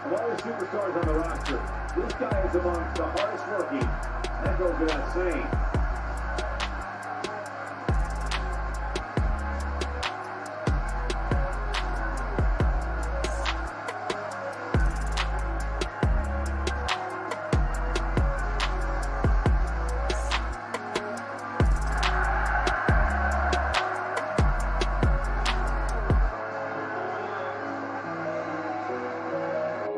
Of all the superstars on the roster, this guy is amongst the hardest working. That goes without saying.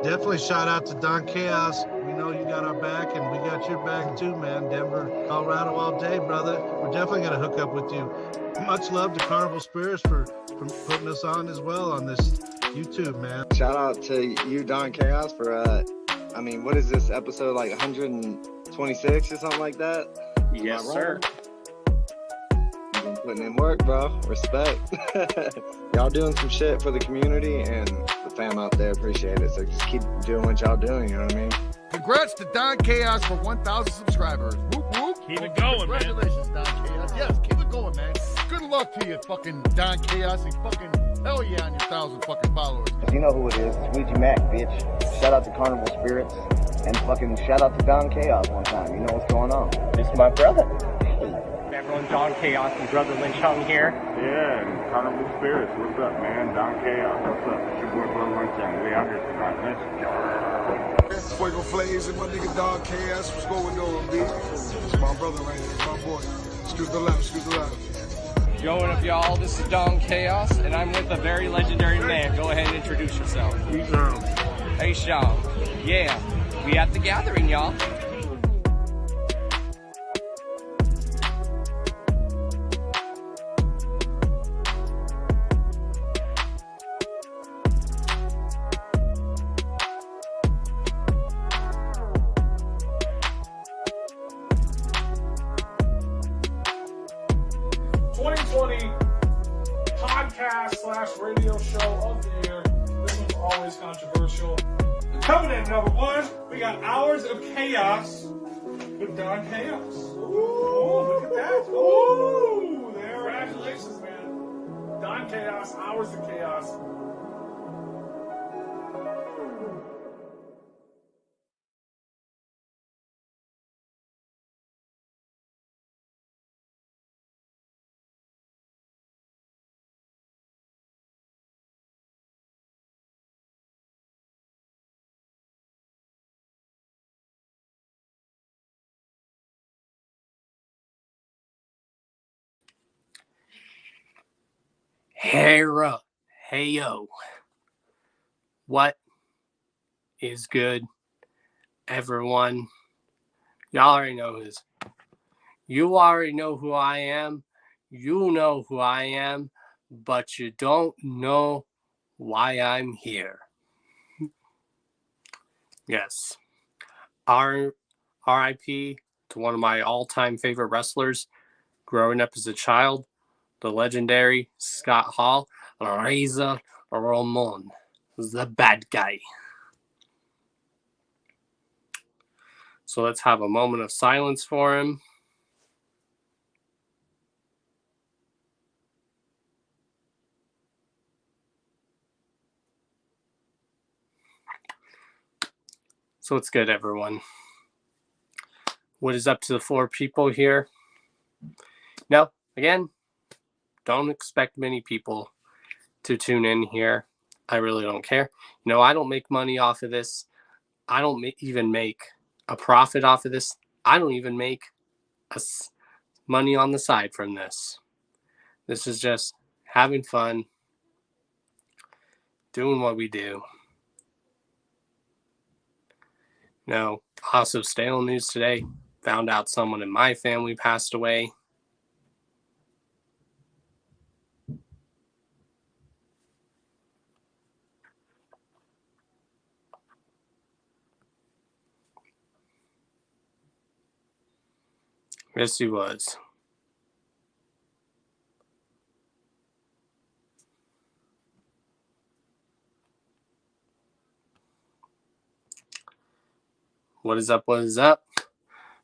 Definitely shout out to Don Chaos. We know you got our back, and we got your back too, man. Denver, Colorado all day, brother. We're definitely going to hook up with you. Much love to Carnival Spirits for putting us on as well on this YouTube, man. Shout out to you, Don Chaos, for, I mean, what is this, episode like 126 or something like that? Yes, sir. You've been putting in work, bro. Respect. Y'all doing some shit for the community and the fam out there. Appreciate it. So just keep doing what y'all doing, you know what I mean? Congrats to Don Chaos for 1,000 subscribers. Whoop, whoop. Keep it going, man. Congratulations, Don Chaos. Yes, keep it going, man. Good luck to you, fucking Don Chaos, and fucking hell yeah on your 1,000 fucking followers. You know who it is. It's Ouija Mac, bitch. Shout out to Carnival Spirits. And fucking shout out to Don Chaos one time. You know what's going on. This is my brother. Everyone, Don Chaos and Brother Lynch Hung here. Yeah, and Carnival Spirits, what's up, man? Don Chaos, what's up? It's your boy Brother Lynch Hung. We out here tonight. Listen. Fuego Flays and my nigga Don Chaos. What's going on, B? It's my brother right here, my boy. Excuse the left, excuse the left. Yo, what up, y'all? This is Don Chaos, and I'm with a very legendary man. Go ahead and introduce yourself. Hey, Sean. Yeah, we at the gathering, y'all. Radio show of the year. This one's always controversial. Coming in number one, we got Hours of Chaos with Don Chaos. Ooh, look at that. Ooh, there. Congratulations, man. Don Chaos, Hours of Chaos. Hey yo, what is good, everyone? Y'all already know this. You already know who I am. You know who I am, but you don't know why I'm here. Yes. R.I.P. to one of my all-time favorite wrestlers growing up as a child, the legendary Scott Hall, Razor Ramon, the bad guy. So let's have a moment of silence for him. So it's good, everyone. What is up to the 4 people here? Now, again, don't expect many people to tune in here. I really don't care. You know, I don't make money off of this. I don't even make a profit off of this. I don't even make money on the side from this. This is just having fun, doing what we do. Now, also stale news today. Found out someone in my family passed away. Yes, he was. What is up? What is up?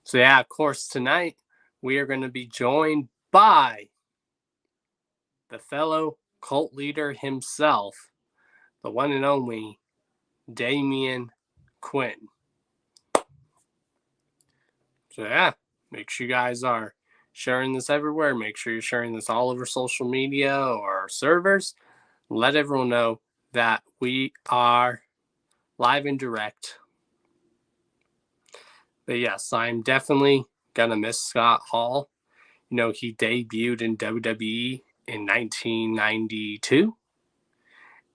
So yeah, of course, tonight we are going to be joined by the fellow cult leader himself, the one and only Damien Quinn. So yeah, make sure you guys are sharing this everywhere. Make sure you're sharing this all over social media or servers. Let everyone know that we are live and direct. But yes, I'm definitely gonna miss Scott Hall. You know, he debuted in WWE in 1992.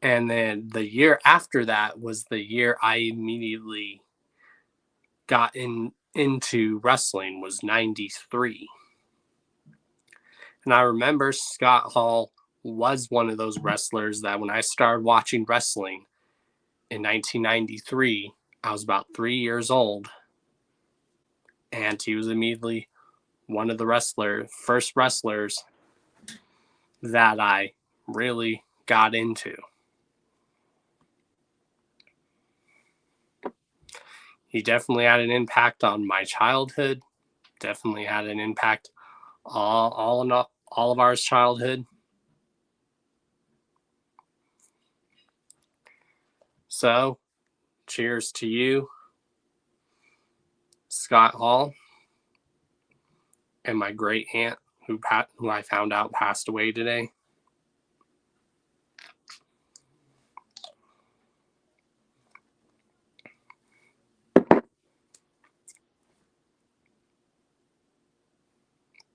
And then the year after that was the year I immediately got into wrestling, was 93. And I remember Scott Hall was one of those wrestlers that when I started watching wrestling in 1993, I was about 3 years old. And he was immediately one of the first wrestlers that I really got into. He definitely had an impact on my childhood. Definitely had an impact all of our childhood. So, cheers to you, Scott Hall, and my great aunt who I found out passed away today.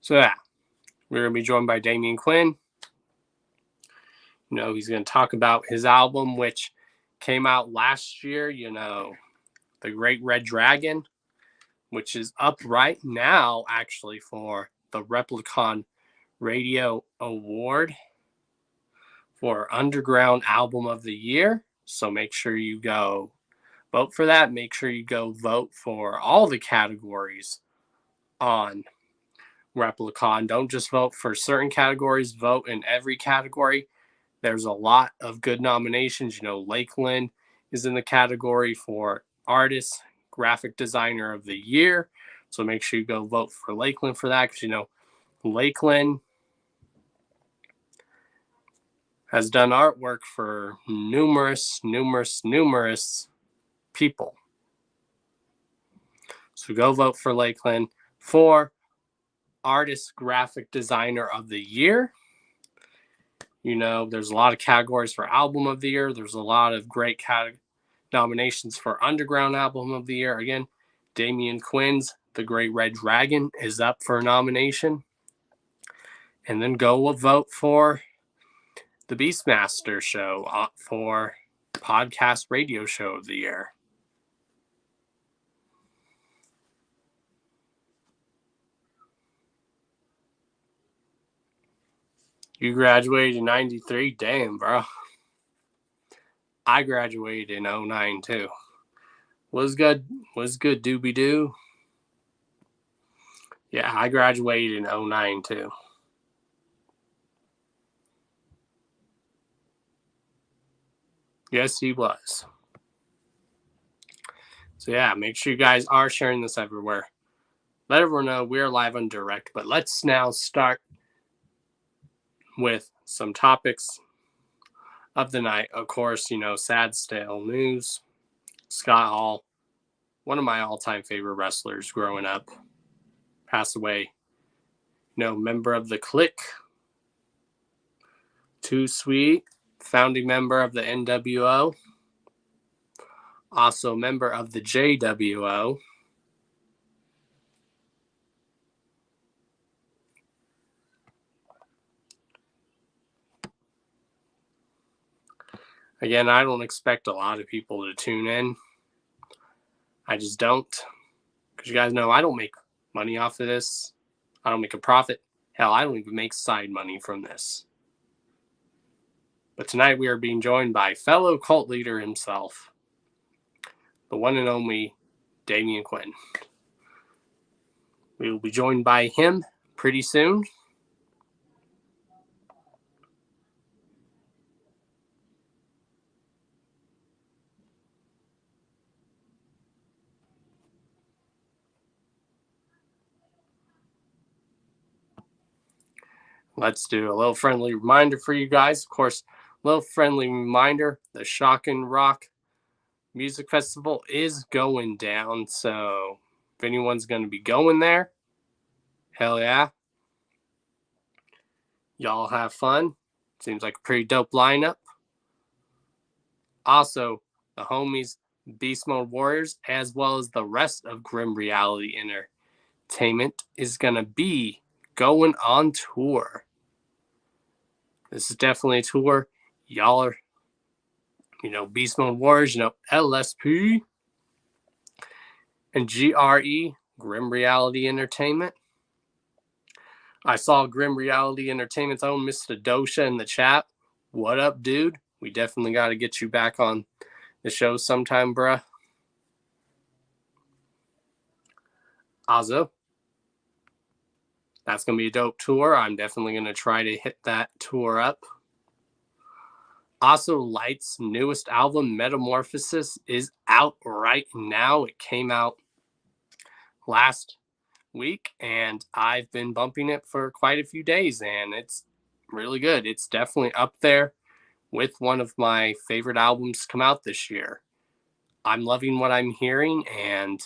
So yeah, we're going to be joined by Damien Quinn. You know, he's going to talk about his album, which came out last year, you know, The Great Red Dragon, which is up right now, actually, for the Replicon Radio Award for Underground Album of the Year. So make sure you go vote for that. Make sure you go vote for all the categories on Replicon. Don't just vote for certain categories, vote in every category. There's a lot of good nominations. You know, Lakeland is in the category for Artist, Graphic Designer of the Year. So make sure you go vote for Lakeland for that, because, you know, Lakeland has done artwork for numerous people. So go vote for Lakeland for Artist, Graphic Designer of the Year. You know, there's a lot of categories for Album of the Year. There's a lot of great nominations for Underground Album of the Year. Again, Damien Quinn's The Great Red Dragon is up for a nomination. And then go vote for the Beastmaster Show for Podcast Radio Show of the Year. You graduated in 93? Damn, bro. I graduated in 09 too. Was good, doobie-doo. Yeah, I graduated in 09 too. Yes, he was. So yeah, make sure you guys are sharing this everywhere. Let everyone know we're live on direct. But let's now start with some topics of the night. Of course, you know, sad stale news. Scott Hall, one of my all-time favorite wrestlers growing up, passed away. You know, member of the Clique, Too Sweet, founding member of the NWO, also member of the JWO. Again, I don't expect a lot of people to tune in. I just don't. Because you guys know I don't make money off of this. I don't make a profit. Hell, I don't even make side money from this. But tonight we are being joined by fellow cult leader himself, the one and only Damien Quinn. We will be joined by him pretty soon. Let's do a little friendly reminder for you guys. Of course, a little friendly reminder, the Shock and Rock music festival is going down. So if anyone's going to be going there, hell yeah. Y'all have fun. Seems like a pretty dope lineup. Also, the homies Beast Mode Warriors, as well as the rest of Grim Reality Entertainment, is going to be going on tour. This is definitely a tour. Y'all are, Beast Mode Warriors, LSP and GRE, Grim Reality Entertainment. I saw Grim Reality Entertainment's own Mr. Dosha in the chat. What up, dude? We definitely got to get you back on the show sometime, bruh. Also, that's going to be a dope tour. I'm definitely going to try to hit that tour up. Also, Light's newest album, Metamorphosis, is out right now. It came out last week, and I've been bumping it for quite a few days, and it's really good. It's definitely up there with one of my favorite albums to come out this year. I'm loving what I'm hearing, and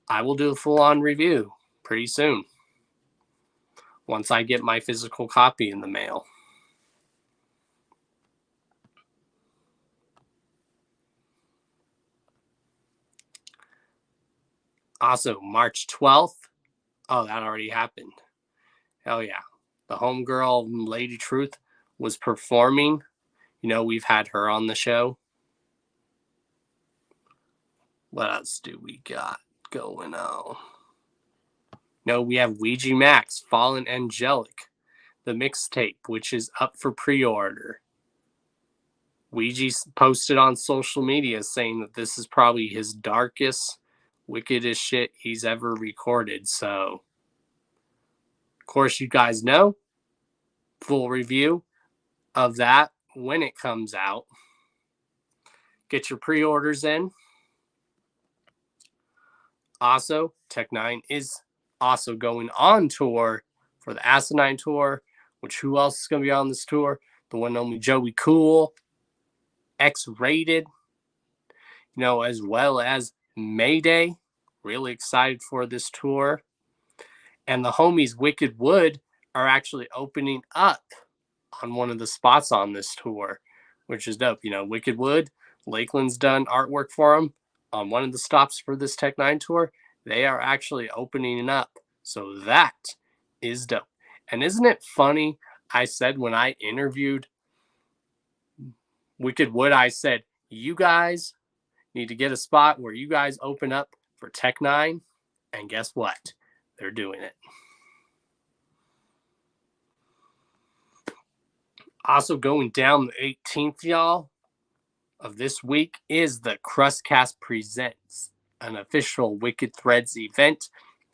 I will do a full-on review pretty soon once I get my physical copy in the mail. Also, March 12th. Oh, that already happened. Hell yeah. The homegirl, Lady Truth, was performing. We've had her on the show. What else do we got going on? We have Ouija Max, Fallen Angelic, the mixtape, which is up for pre-order. Ouija posted on social media saying that this is probably his darkest, wickedest shit he's ever recorded. So, of course, you guys know, full review of that when it comes out. Get your pre-orders in. Also, Tech9 is also going on tour for the Asinine Tour, which who else is going to be on this tour? The one and only Joey Cool, X-Rated, as well as Mayday. Really excited for this tour. And the homies Wicked Wood are actually opening up on one of the spots on this tour, which is dope. Wicked Wood, Lakeland's done artwork for them on one of the stops for this Tech9 tour. They are actually opening up. So that is dope. And isn't it funny? I said when I interviewed Wicked Wood, I said, you guys need to get a spot where you guys open up for Tech9. And guess what? They're doing it. Also going down the 18th, y'all, of this week is the Crustcast Presents, an official Wicked Threads event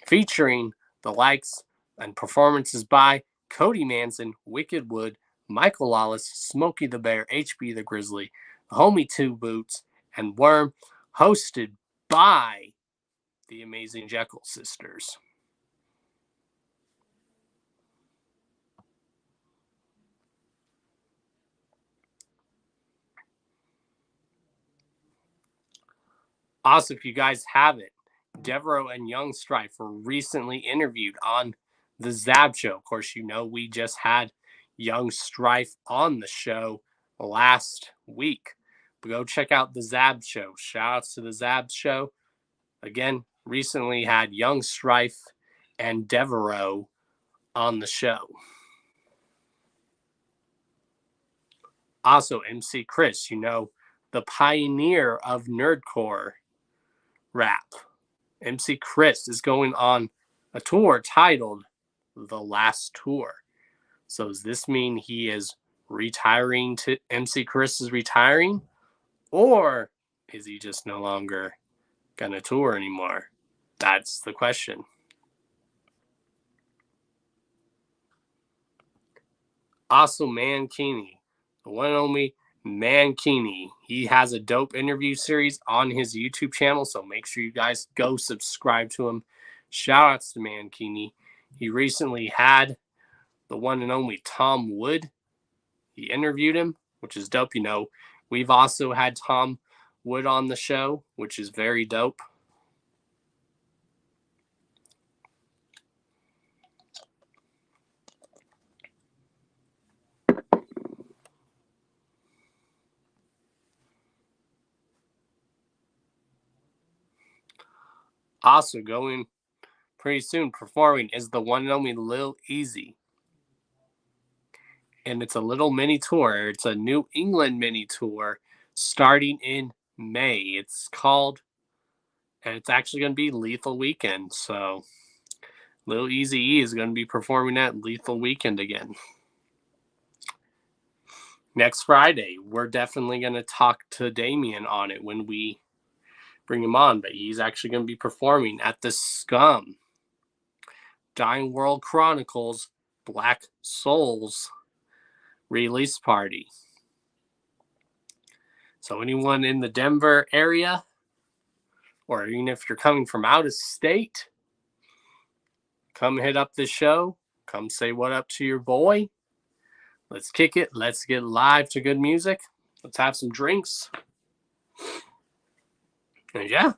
featuring the likes and performances by Cody Manson, Wicked Wood, Michael Lawless, Smokey the Bear, HB the Grizzly, Homie Two Boots, and Worm, hosted by the amazing Jekyll Sisters. Also, if you guys haven't, Devereaux and Young Strife were recently interviewed on the Zab Show. Of course, we just had Young Strife on the show last week. But go check out the Zab Show. Shout outs to the Zab Show. Again, recently had Young Strife and Devereaux on the show. Also, MC Chris, the pioneer of nerdcore rap. MC Chris is going on a tour titled The Last Tour. So does this mean he is retiring? MC Chris is retiring? Or is he just no longer going to tour anymore? That's the question. Also, Mankini, the one and only Mankini. He has a dope interview series on his YouTube channel, so make sure you guys go subscribe to him. Shout outs to Mankini. He recently had the one and only Tom Wood. He interviewed him, which is dope. We've also had Tom Wood on the show, which is very dope. Also going pretty soon performing is the one and only Lil Easy. And it's a little mini tour. It's a New England mini tour starting in May. It's called, and it's actually going to be Lethal Weekend. So Lil Easy is going to be performing at Lethal Weekend again. Next Friday, we're definitely going to talk to Damien on it when we bring him on, but he's actually going to be performing at the Scum Dying World Chronicles Black Souls release party. So anyone in the Denver area, or even if you're coming from out of state, come hit up the show. Come say what up to your boy. Let's kick it. Let's get live to good music. Let's have some drinks. And yeah.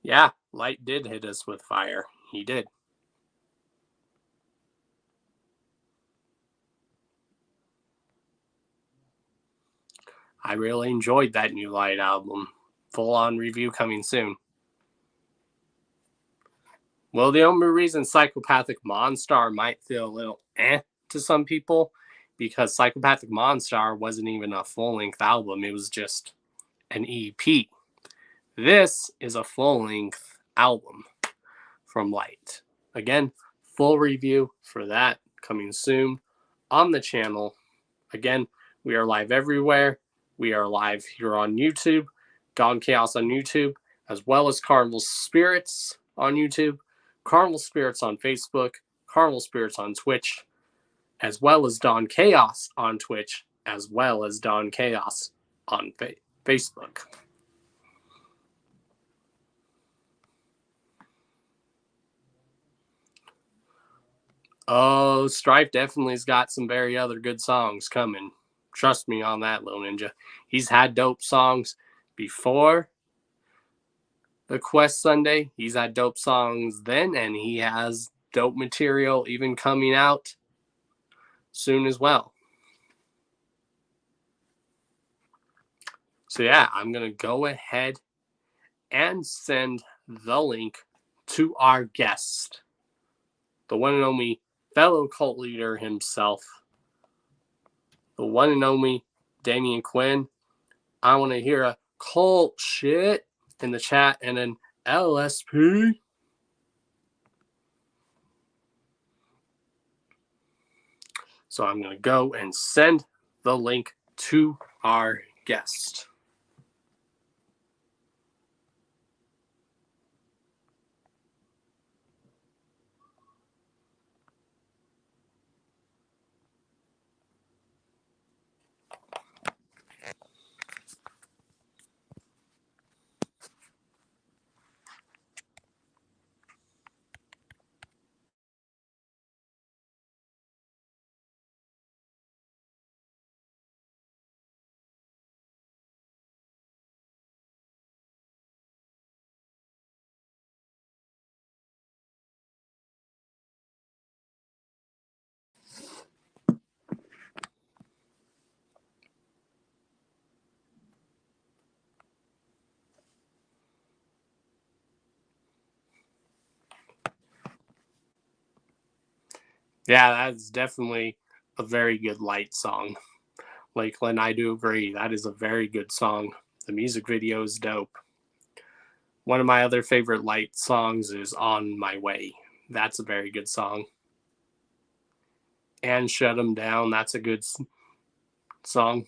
Yeah, Light did hit us with fire. He did. I really enjoyed that new Light album. Full-on review coming soon. Well, the only reason Psychopathic Monstar might feel a little to some people, because Psychopathic Monstar wasn't even a full-length album. It was just an EP. This is a full-length album from Light. Again, full review for that coming soon on the channel. Again, we are live everywhere. We are live here on YouTube, Dawn Chaos on YouTube, as well as Carnival Spirits on YouTube, Carnival Spirits on Facebook, Carnival Spirits on Twitch, as well as Dawn Chaos on Twitch, as well as Dawn Chaos on Facebook. Oh, Strife definitely has got some very other good songs coming. Trust me on that, Lil Ninja. He's had dope songs before the Quest Sunday. He's had dope songs then, and he has dope material even coming out soon as well. So yeah, I'm going to go ahead and send the link to our guest, the one and only fellow cult leader himself, the one and only Damien Quinn. I want to hear a cult shit in the chat and an LSP. So I'm going to go and send the link to our guest. Yeah, that's definitely a very good Light song. Lakeland, I do agree. That is a very good song. The music video is dope. One of my other favorite Light songs is On My Way. That's a very good song. And Shut 'Em Down. That's a good song.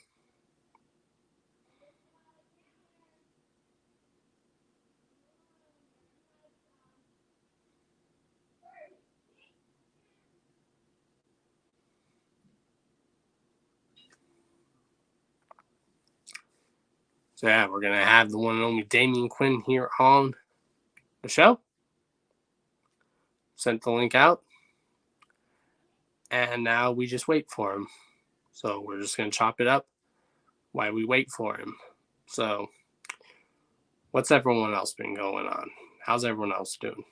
So yeah, we're going to have the one and only Damien Quinn here on the show. Sent the link out. And now we just wait for him. So we're just going to chop it up while we wait for him. So what's everyone else been going on? How's everyone else doing?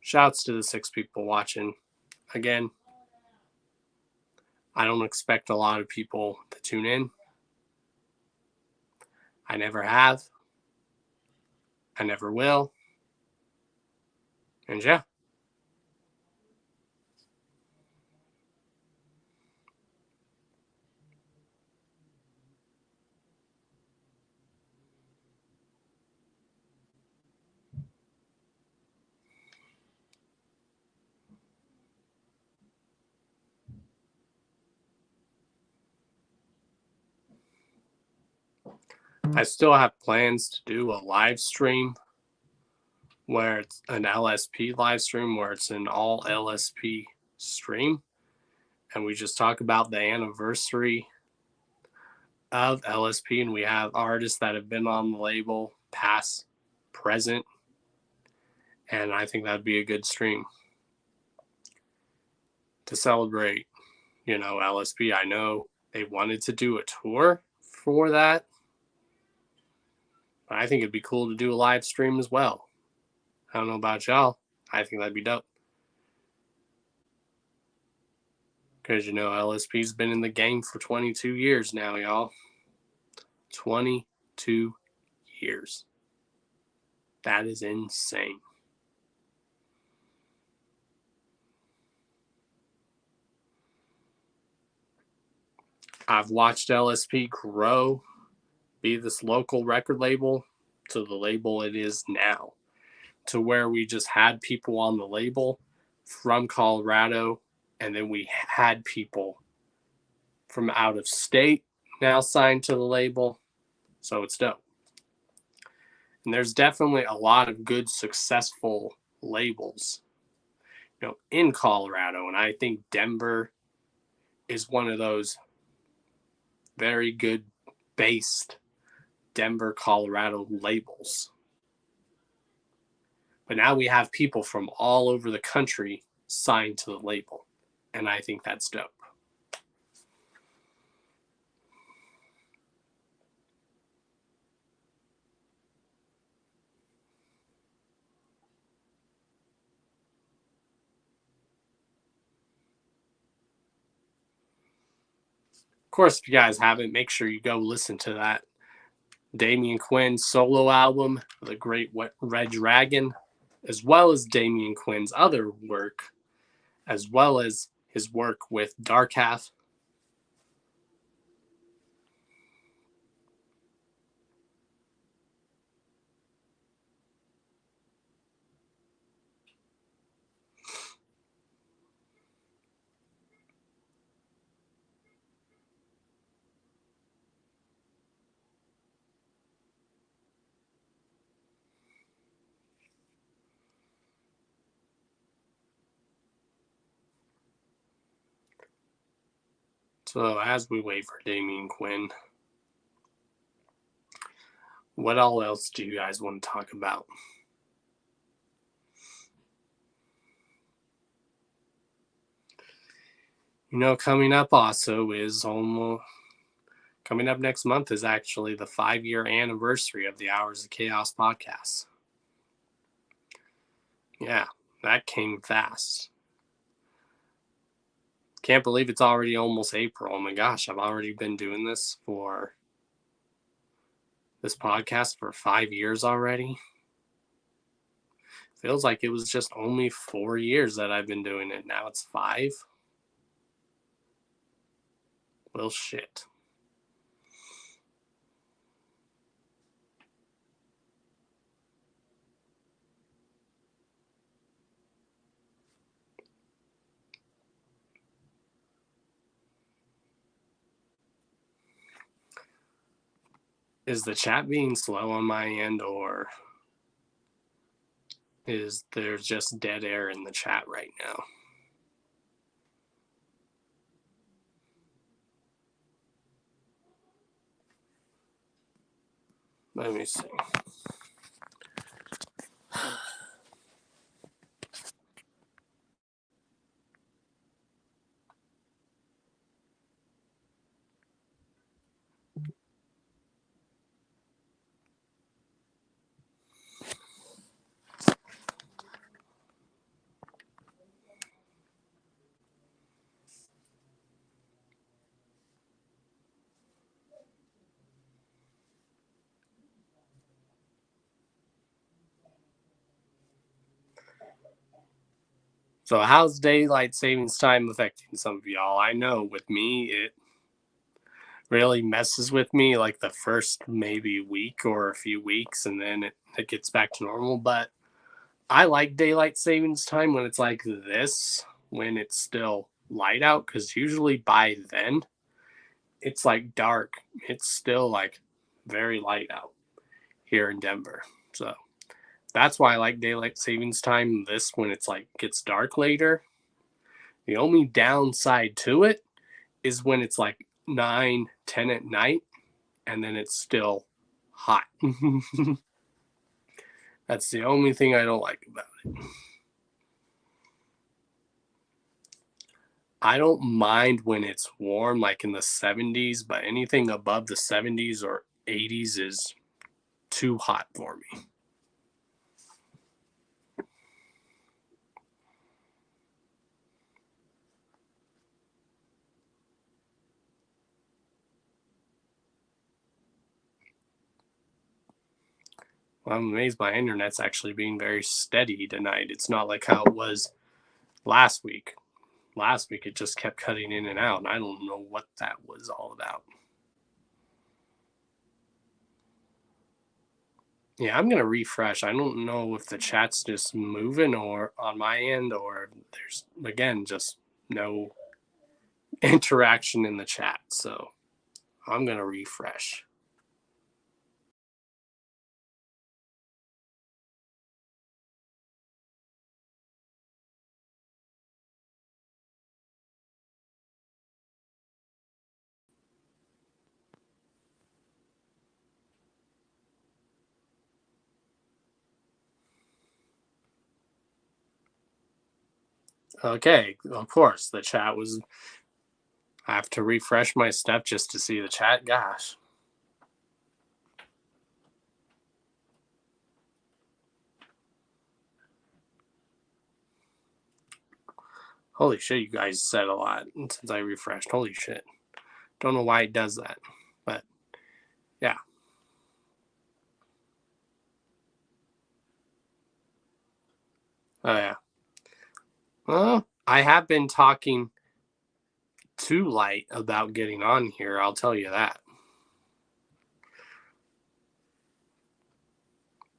Shouts to the 6 people watching. Again, I don't expect a lot of people to tune in. I never have. I never will. And yeah. I still have plans to do a live stream where it's an LSP live stream where it's an all LSP stream. And we just talk about the anniversary of LSP. And we have artists that have been on the label, past, present. And I think that'd be a good stream to celebrate, LSP. I know they wanted to do a tour for that. But I think it'd be cool to do a live stream as well. I don't know about y'all. I think that'd be dope. Because, LSP's been in the game for 22 years now, y'all. 22 years. That is insane. I've watched LSP grow, be this local record label to the label it is now, to where we just had people on the label from Colorado, and then we had people from out of state now signed to the label. So it's dope. And there's definitely a lot of good, successful labels, in Colorado. And I think Denver is one of those very good based Denver, Colorado labels. But now we have people from all over the country signed to the label. And I think that's dope. Of course, if you guys haven't, make sure you go listen to that Damien Quinn solo album, The Great Red Dragon, as well as Damien Quinn's other work, as well as his work with Dark Half. So as we wait for Damien Quinn, what all else do you guys want to talk about? Coming up also is coming up next month is actually the 5-year anniversary of the Hours of Chaos podcast. Yeah, that came fast. Can't believe it's already almost April. Oh my gosh, I've already been doing this podcast for 5 years already. Feels like it was just only 4 years that I've been doing it. Now it's 5. Well, shit. Is the chat being slow on my end, or is there just dead air in the chat right now? Let me see. So how's daylight savings time affecting some of y'all? I know with me, it really messes with me like the first maybe week or a few weeks, and then it gets back to normal. But I like daylight savings time when it's like this, when it's still light out, because usually by then it's like dark. It's still like very light out here in Denver. So that's why I like daylight savings time this when it's like gets dark later. The only downside to it is when it's like 9, 10 at night and then it's still hot. That's the only thing I don't like about it. I don't mind when it's warm, like in the 70s, but anything above the 70s or 80s is too hot for me. Well, I'm amazed my internet's actually being very steady tonight. It's not like how it was last week. Last week it just kept cutting in and out, and I don't know what that was all about. Yeah, I'm going to refresh. I don't know if the chat's just moving or on my end, or there's, again, just no interaction in the chat. So I'm going to refresh. Okay, of course, the chat was... I have to refresh my stuff just to see the chat. Gosh. Holy shit, you guys said a lot since I refreshed. Holy shit. Don't know why it does that, but yeah. Oh, yeah. Well, I have been talking too light about getting on here, I'll tell you that.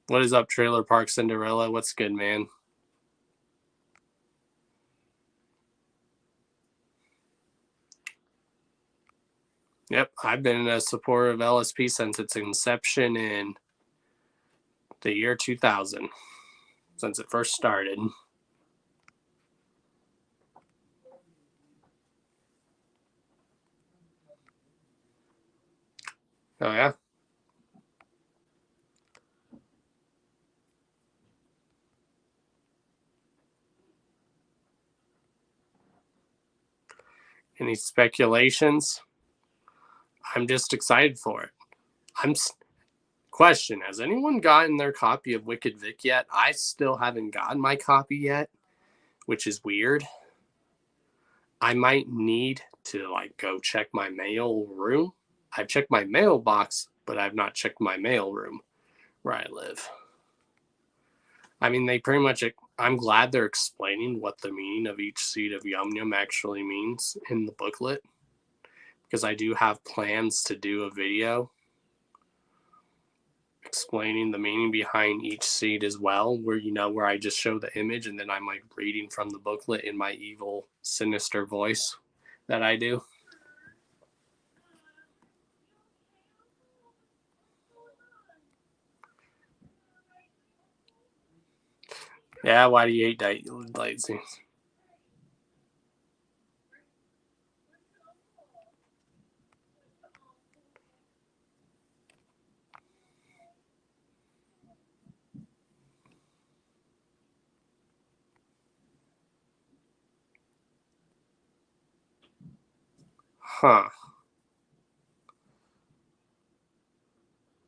What is up, Trailer Park Cinderella? What's good, man? Yep, I've been a supporter of LSP since its inception in the year 2000, since it first started. Oh, yeah? Any speculations? I'm just excited for it. Question, has anyone gotten their copy of Wicked Vic yet? I still haven't gotten my copy yet, which is weird. I might need to go check my mail room. I've checked my mailbox, but I've not checked my mail room where I live. I mean, they pretty much... I'm glad they're explaining what the meaning of each seed of Yum Yum actually means in the booklet, because I do have plans to do a video explaining the meaning behind each seed as well, where I just show the image and then I'm reading from the booklet in my evil, sinister voice that I do. Yeah, why do you hate daylight scenes? Huh.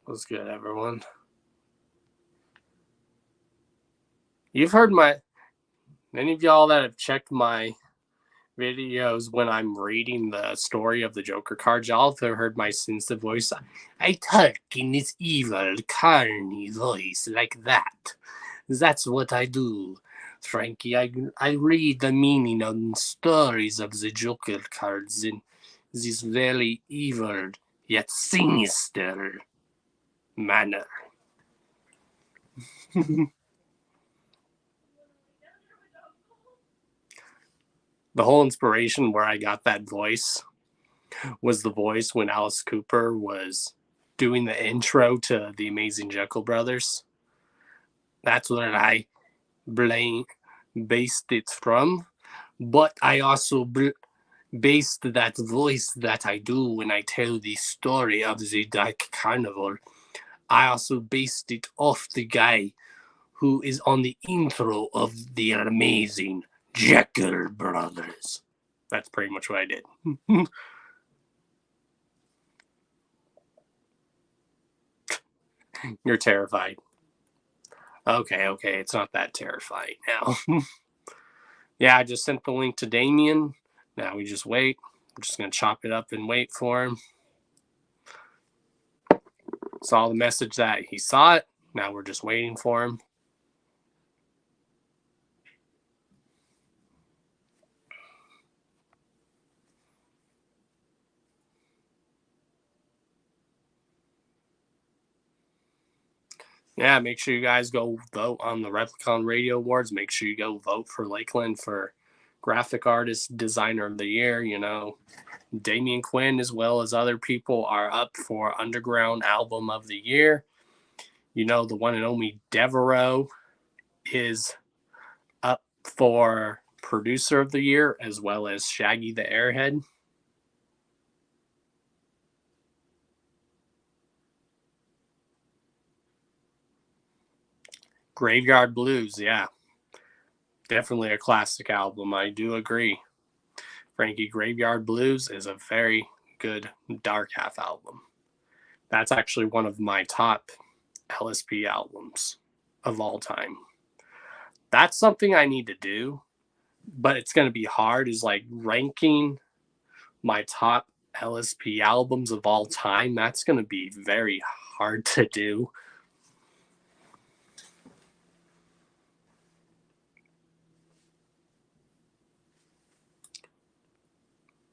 What's good, everyone? You've heard many of y'all that have checked my videos when I'm reading the story of the Joker cards, y'all have heard my sinister voice. I talk in this evil, carny voice like that. That's what I do Frankie, I read the meaning of stories of the Joker cards in this very evil yet sinister manner. The whole inspiration where I got that voice was the voice when Alice Cooper was doing the intro to the Amazing Jekyll Brothers. That's what I based it from. But I also based that voice that I do when I tell the story of the Dark Carnival. I also based it off the guy who is on the intro of the Amazing Jekyll Brothers. That's pretty much what I did. You're terrified. Okay, it's not that terrifying now. Yeah, I just sent the link to Damien. Now we just wait. We're just going to chop it up and wait for him. Saw the message that he saw it. Now we're just waiting for him. Yeah, make sure you guys go vote on the Replicon Radio Awards. Make sure you go vote for Lakeland for Graphic Artist Designer of the Year. You know, Damien Quinn, as well as other people, are up for Underground Album of the Year. You know, the one and only Devereaux is up for Producer of the Year, as well as Shaggy the Airhead. Graveyard Blues, yeah. Definitely a classic album. I do agree. Frankie, Graveyard Blues is a very good Dark Half album. That's actually one of my top LSP albums of all time. That's something I need to do, but it's going to be hard, is like ranking my top LSP albums of all time. That's going to be very hard to do.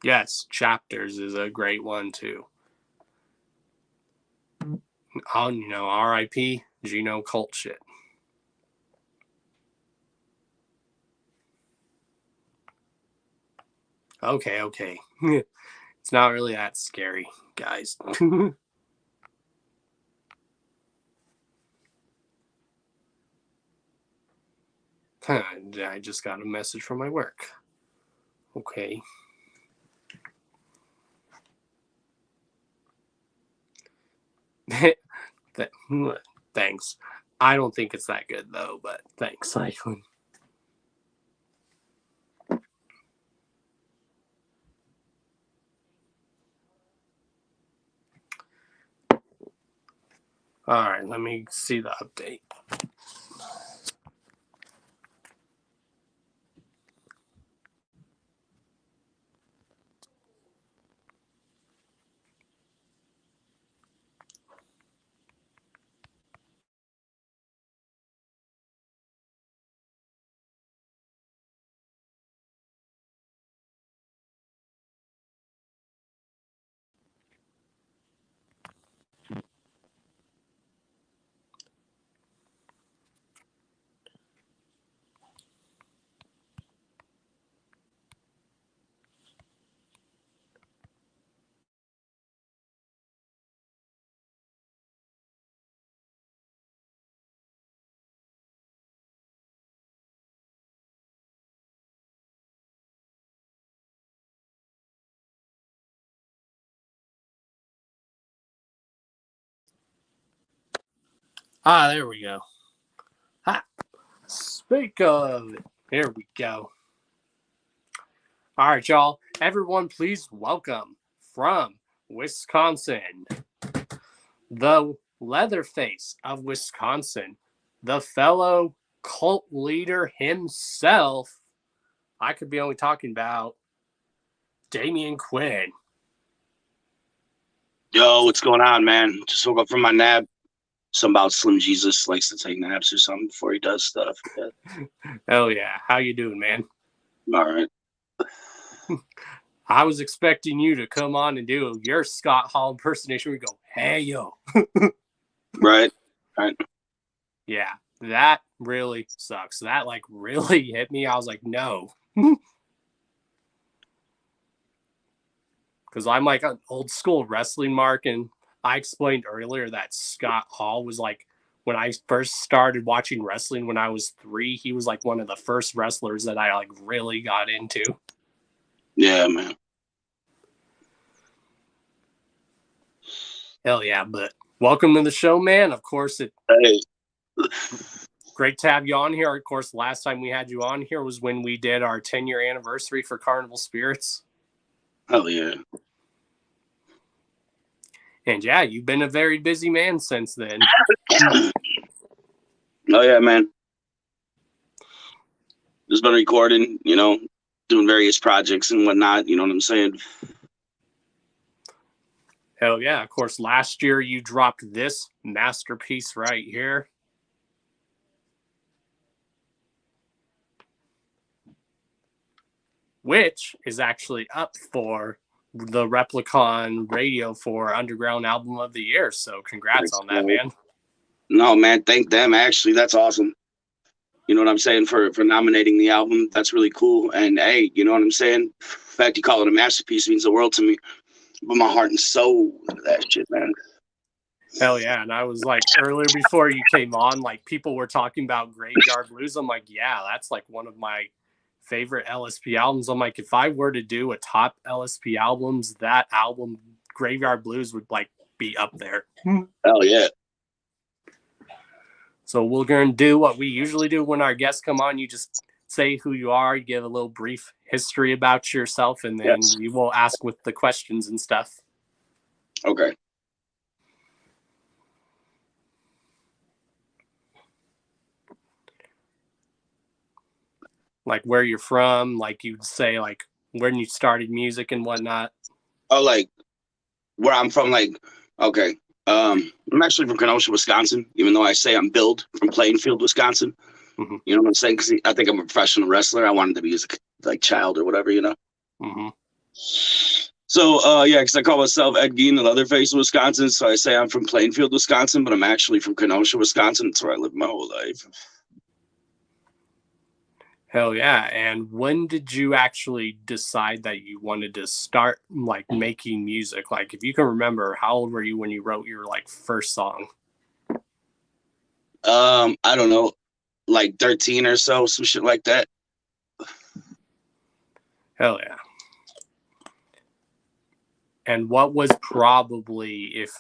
Yes, Chapters is a great one too. You know, R.I.P. Geno Cult shit. Okay. It's not really that scary, guys. I just got a message from my work. Okay. Thanks. I don't think it's that good though, but thanks, Cycling. All right, let me see the update. There we go. Speak of it. Here we go. All right, y'all. Everyone, please welcome from Wisconsin, the Leatherface of Wisconsin, the fellow cult leader himself. I could be only talking about Damien Quinn. Yo, what's going on, man? Just woke up from my nap. Some about Slim Jesus likes to take naps or something before he does stuff. Yeah. Hell yeah. How you doing, man? All right. I was expecting you to come on and do your Scott Hall impersonation. We go, hey, yo. Right. Right. Yeah, that really sucks. That like really hit me. I was like, no. Because I'm like an old school wrestling mark, and I explained earlier that Scott Hall was like, when I first started watching wrestling when I was 3, he was like one of the first wrestlers that I like really got into. Yeah, man. Hell yeah, but welcome to the show, man. Of course, Hey. Great to have you on here. Of course, last time we had you on here was when we did our 10-year anniversary for Carnival Spirits. Hell yeah. And yeah, you've been a very busy man since then. Oh yeah, man. Just been recording, you know, doing various projects and whatnot. You know what I'm saying? Hell yeah. Of course, last year you dropped this masterpiece right here. Which is actually up for the Replicon Radio for Underground Album of the Year. So congrats on that, man. No, man, thank them. Actually, that's awesome. You know what I'm saying? For nominating the album. That's really cool. And hey, you know what I'm saying? The fact you call it a masterpiece means the world to me. But my heart and soul into that shit, man. Hell yeah. And I was like, earlier before you came on, like people were talking about Graveyard Blues. I'm like, yeah, that's like one of my favorite LSP albums. I'm like, if I were to do a top LSP albums, that album, Graveyard Blues, would like be up there. Hell yeah. So we're going to do what we usually do when our guests come on. You just say who you are, you give a little brief history about yourself, and then we will ask with the questions and stuff. Okay. Like where you're from, like you'd say, like when you started music and whatnot. Oh, like where I'm from, like, okay. I'm actually from Kenosha, Wisconsin, even though I say I'm billed from Plainfield, Wisconsin. Mm-hmm. You know what I'm saying? Because I think I'm a professional wrestler. I wanted to be as a like child or whatever, you know? Mm-hmm. So, yeah, because I call myself Ed Gein, the Leatherface of Wisconsin. So I say I'm from Plainfield, Wisconsin, but I'm actually from Kenosha, Wisconsin. That's where I lived my whole life. Hell yeah. And when did you actually decide that you wanted to start like making music? Like if you can remember, how old were you when you wrote your like first song? I don't know, like 13 or so, some shit like that. Hell yeah. And what was probably, if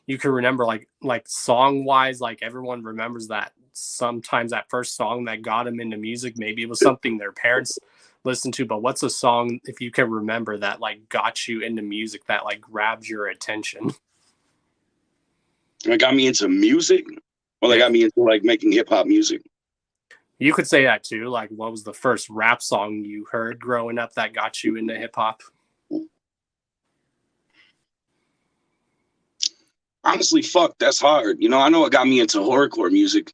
you can remember, like song wise, like everyone remembers that sometimes that first song that got them into music, maybe it was something their parents listened to, but what's a song, if you can remember, that like got you into music, that like grabbed your attention? It got me into music, or they got me into like making hip hop music. You could say that too. Like, what was the first rap song you heard growing up that got you into hip hop? Honestly, fuck, that's hard. You know, I know it got me into horrorcore music,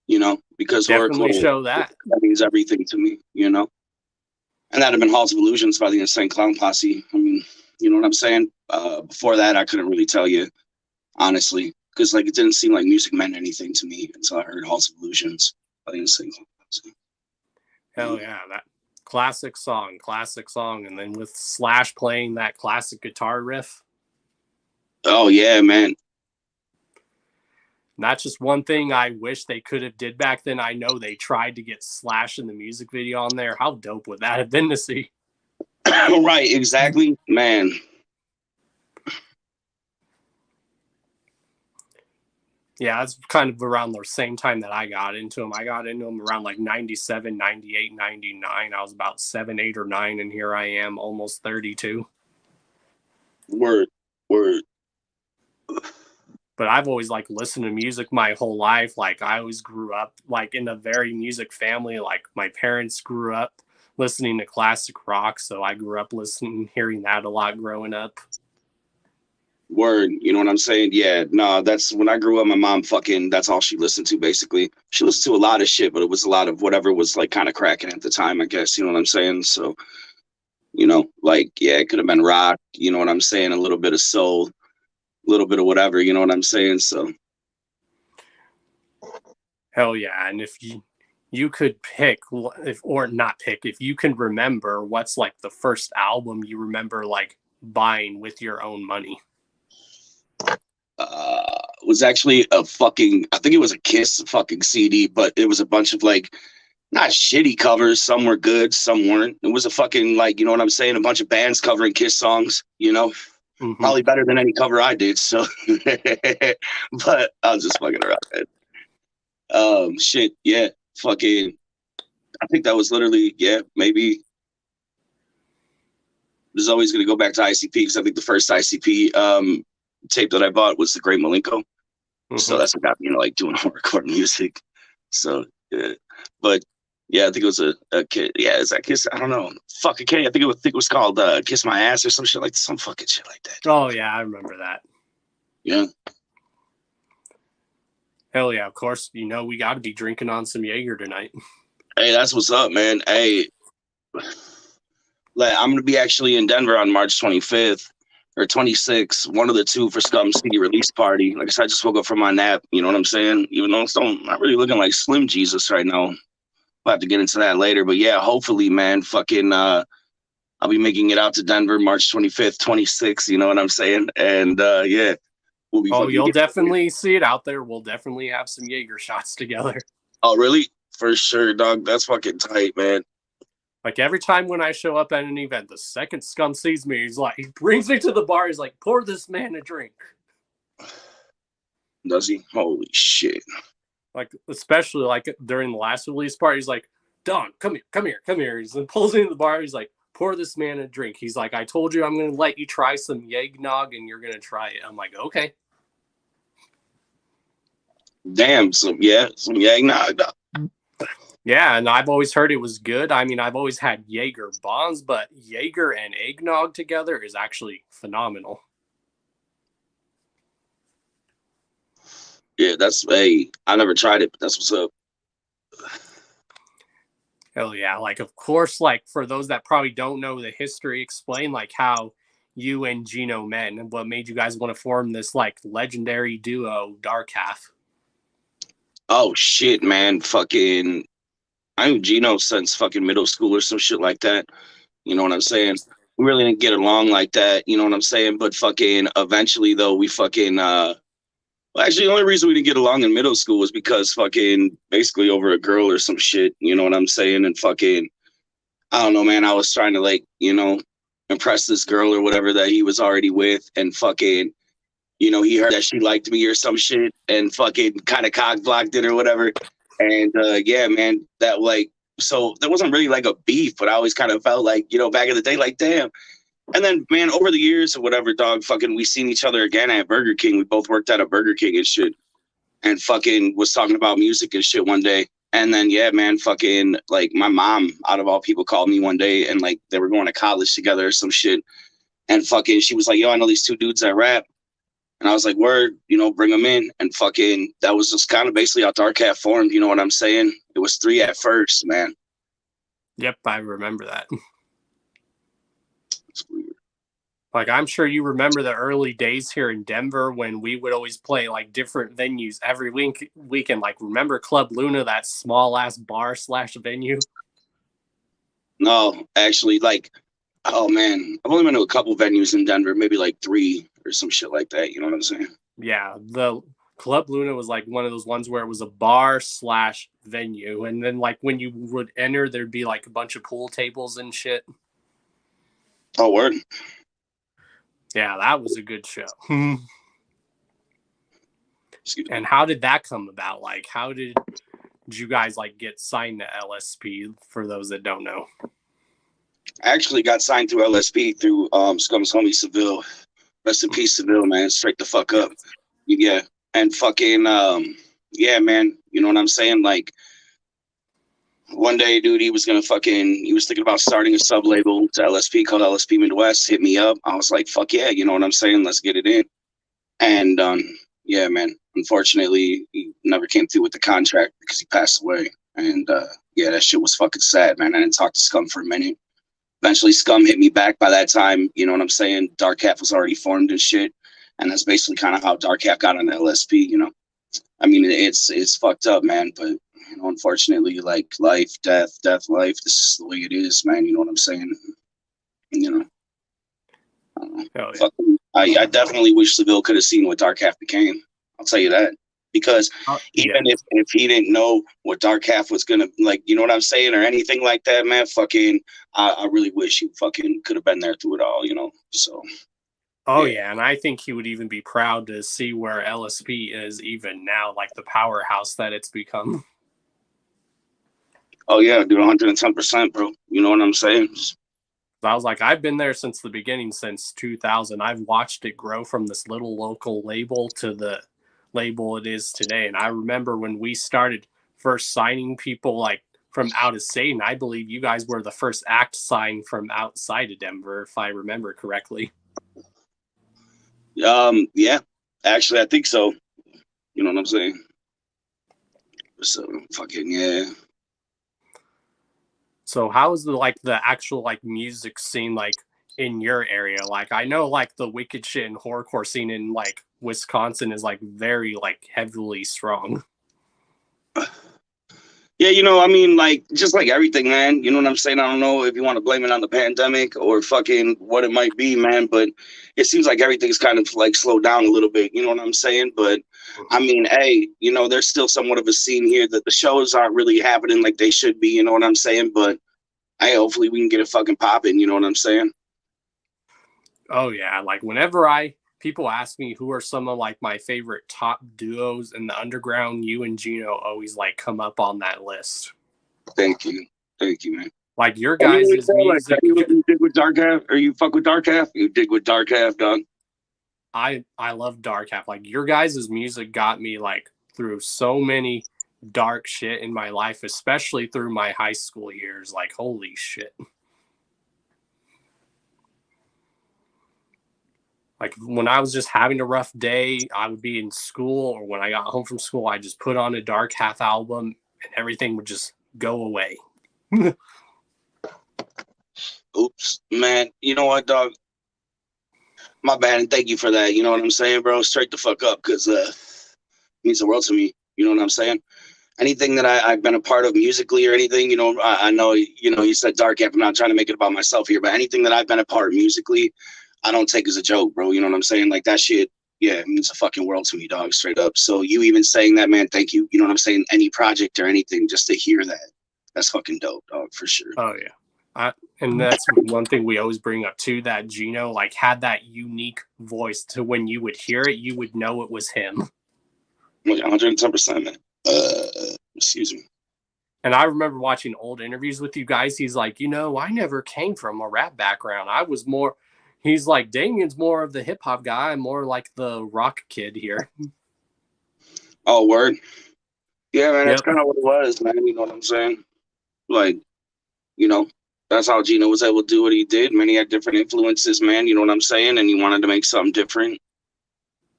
you know, because Definitely horrorcore, show that means everything to me, you know. And that'd have been Halls of Illusions by the Insane Clown Posse. I mean, you know what I'm saying? Before that, I couldn't really tell you, honestly, because like it didn't seem like music meant anything to me until I heard Halls of Illusions by the Insane Clown Posse. Hell yeah, that classic song. And then with Slash playing that classic guitar riff. Oh, yeah, man. That's just one thing I wish they could have did back then. I know they tried to get Slash in the music video on there. How dope would that have been to see? Right, exactly, man. Yeah, it's kind of around the same time that I got into them. I got into them around like 97, 98, 99. I was about 7, 8, or 9, and here I am, almost 32. Word. But I've always like listened to music my whole life. Like I always grew up like in a very music family. Like my parents grew up listening to classic rock, so I grew up hearing that a lot growing up. Word, you know what I'm saying? Yeah, no, that's when I grew up. My mom fucking, that's all she listened to basically. She listened to a lot of shit, but it was a lot of whatever was like kind of cracking at the time, I guess. You know what I'm saying? So, you know, like, yeah, it could have been rock. You know what I'm saying? A little bit of soul, a little bit of whatever. You know what I'm saying? So, Hell yeah! And if you could pick, if or not pick, if you can remember, what's like the first album you remember like buying with your own money? was actually a fucking, I think it was a Kiss fucking CD, but it was a bunch of like, not shitty covers. Some were good, some weren't. It was a fucking, like, you know what I'm saying? A bunch of bands covering Kiss songs, you know? Mm-hmm. Probably better than any cover I did, so. But I was just fucking around, man. Shit, yeah, fucking, I think that was literally, yeah, maybe. There's always going to go back to ICP, because I think the first ICP tape that I bought was the Great Malenko. Mm-hmm. So that's what got me, you know, like doing hardcore music. So, but yeah, I think it was a kid. Yeah, is that Kiss? I don't know. Fuck a K. I think it was called Kiss My Ass or some shit like some fucking shit like that. Oh yeah, I remember that. Yeah. Hell yeah, of course. You know we got to be drinking on some Jaeger tonight. Hey, that's what's up, man. Hey, I'm gonna be actually in Denver on March 25th. Or 26, one of the two for Scum CD release party. Like I said, I just woke up from my nap. You know what I'm saying? Even though I'm not really looking like Slim Jesus right now. We'll have to get into that later. But yeah, hopefully, man, fucking, I'll be making it out to Denver March 25th, 26th. You know what I'm saying? And yeah, we'll be. Oh, you'll definitely see it out there. We'll definitely have some Jaeger shots together. Oh, really? For sure, dog. That's fucking tight, man. Like every time when I show up at an event, the second Scum sees me, he brings me to the bar. He's like, pour this man a drink. Does he? Holy shit. Like, especially like during the last release party, he's like, Don, come here. He pulls me into the bar. He's like, pour this man a drink. He's like, I told you I'm going to let you try some Eggnog and you're going to try it. I'm like, okay. Damn, some Eggnog. Yeah, and I've always heard it was good. I mean, I've always had Jaeger bombs, but Jaeger and eggnog together is actually phenomenal. Yeah, I never tried it, but that's what's up. Hell yeah. Like, of course, like, for those that probably don't know the history, explain, like, how you and Gino met and what made you guys want to form this, like, legendary duo, Dark Half. Oh, shit, man. Fucking... I knew Gino since fucking middle school or some shit like that. You know what I'm saying? We really didn't get along like that. You know what I'm saying? But fucking eventually, though, we fucking... actually, the only reason we didn't get along in middle school was because fucking basically over a girl or some shit. You know what I'm saying? And fucking... I don't know, man. I was trying to, like, you know, impress this girl or whatever that he was already with. And fucking... You know, he heard that she liked me or some shit and fucking kind of cock-blocked it or whatever. And yeah, man, that like, so there wasn't really like a beef, but I always kind of felt like, you know, back in the day, like, damn. And then, man, over the years or whatever, dog, fucking, we seen each other again at Burger King. We both worked at a Burger King and shit. And fucking was talking about music and shit one day. And then, yeah, man, fucking, like, my mom, out of all people, called me one day and, like, they were going to college together or some shit. And fucking, she was like, yo, I know these two dudes that rap. And I was like, word, you know, bring them in. And fucking, that was just kind of basically how Dark Half formed. You know what I'm saying? It was 3 at first, man. Yep, I remember that. It's weird. Like, I'm sure you remember the early days here in Denver when we would always play, like, different venues every weekend. Like, remember Club Luna, that small-ass bar/venue? No, actually, like, oh, man. I've only been to a couple venues in Denver, maybe, like, 3 or some shit like that. You know what I'm saying? Yeah, the Club Luna was like one of those ones where it was a bar/venue. And then like when you would enter, there'd be like a bunch of pool tables and shit. Oh, word. Yeah, that was a good show. And how did that come about? Like, how did you guys like get signed to LSP for those that don't know? I actually got signed to LSP through Scum's homie Seville. Rest in peace, Seville, man. Straight the fuck up. Yeah. And fucking, yeah, man. You know what I'm saying? Like, one day, dude, he was thinking about starting a sub label to LSP called LSP Midwest. Hit me up. I was like, fuck yeah. You know what I'm saying? Let's get it in. And yeah, man, unfortunately, he never came through with the contract because he passed away. And yeah, that shit was fucking sad, man. I didn't talk to Scum for a minute. Eventually, Scum hit me back. By that time, you know what I'm saying? Dark Half was already formed and shit. And that's basically kind of how Dark Half got on the LSP, you know? I mean, it's fucked up, man. But, you know, unfortunately, like life, death, life, this is the way it is, man. You know what I'm saying? You know? I definitely wish Seville could have seen what Dark Half became. I'll tell you that. Because even if he didn't know what Dark Half was gonna, like, you know what I'm saying, or anything like that, man, fucking, I really wish he fucking could have been there through it all, you know. So. Oh yeah, and I think he would even be proud to see where LSP is even now, like the powerhouse that it's become. Oh yeah, dude, 110%, bro. You know what I'm saying? I was like, I've been there since the beginning, since 2000. I've watched it grow from this little local label to the label it is today. And I remember when we started first signing people like from out of state, and I believe you guys were the first act signed from outside of Denver, if I remember correctly. Yeah, actually, I think so. You know what I'm saying? So fucking yeah. So how is the actual music scene like in your area? Like I know like the wicked shit and horrorcore scene in like Wisconsin is like very like heavily strong. Yeah, you know, I mean, like, just like everything, man. You know what I'm saying? I don't know if you want to blame it on the pandemic or fucking what it might be, man, but it seems like everything's kind of like slowed down a little bit. You know what I'm saying? But I mean, hey, you know, there's still somewhat of a scene here that the shows aren't really happening like they should be. You know what I'm saying? But hey, hopefully we can get it fucking popping. You know what I'm saying? Oh yeah, like whenever people ask me who are some of like my favorite top duos in the underground, you and Gino always like come up on that list. Thank you, man. Like your guys' music. You dig with Dark Half, or you fuck with Dark Half? You dig with Dark Half, dog? I love Dark Half. Like your guys' music got me like through so many dark shit in my life, especially through my high school years. Like holy shit. Like when I was just having a rough day, I would be in school, or when I got home from school, I just put on a Dark Half album and everything would just go away. Oops, man. You know what, dog? My bad, and thank you for that. You know what I'm saying, bro? Straight the fuck up, because it means the world to me. You know what I'm saying? Anything that I've been a part of musically or anything, you know, I know, you know, you said Dark Half. I'm not trying to make it about myself here, but anything that I've been a part of musically, I don't take as a joke, bro. You know what I'm saying? Like that shit, yeah, it means the fucking world to me, dog, straight up. So you even saying that, man, thank you. You know what I'm saying? Any project or anything, just to hear that, that's fucking dope, dog, for sure. Oh, yeah. And that's one thing we always bring up, too, that Gino, like, had that unique voice to when you would hear it, you would know it was him. 110%, man. Excuse me. And I remember watching old interviews with you guys. He's like, you know, I never came from a rap background. I was more... He's like, Damien's more of the hip hop guy. I'm more like the rock kid here. Oh, word. Yeah, man, that's kind of what it was, man. You know what I'm saying? Like, you know, that's how Gino was able to do what he did. Man, he had different influences, man. You know what I'm saying? And he wanted to make something different.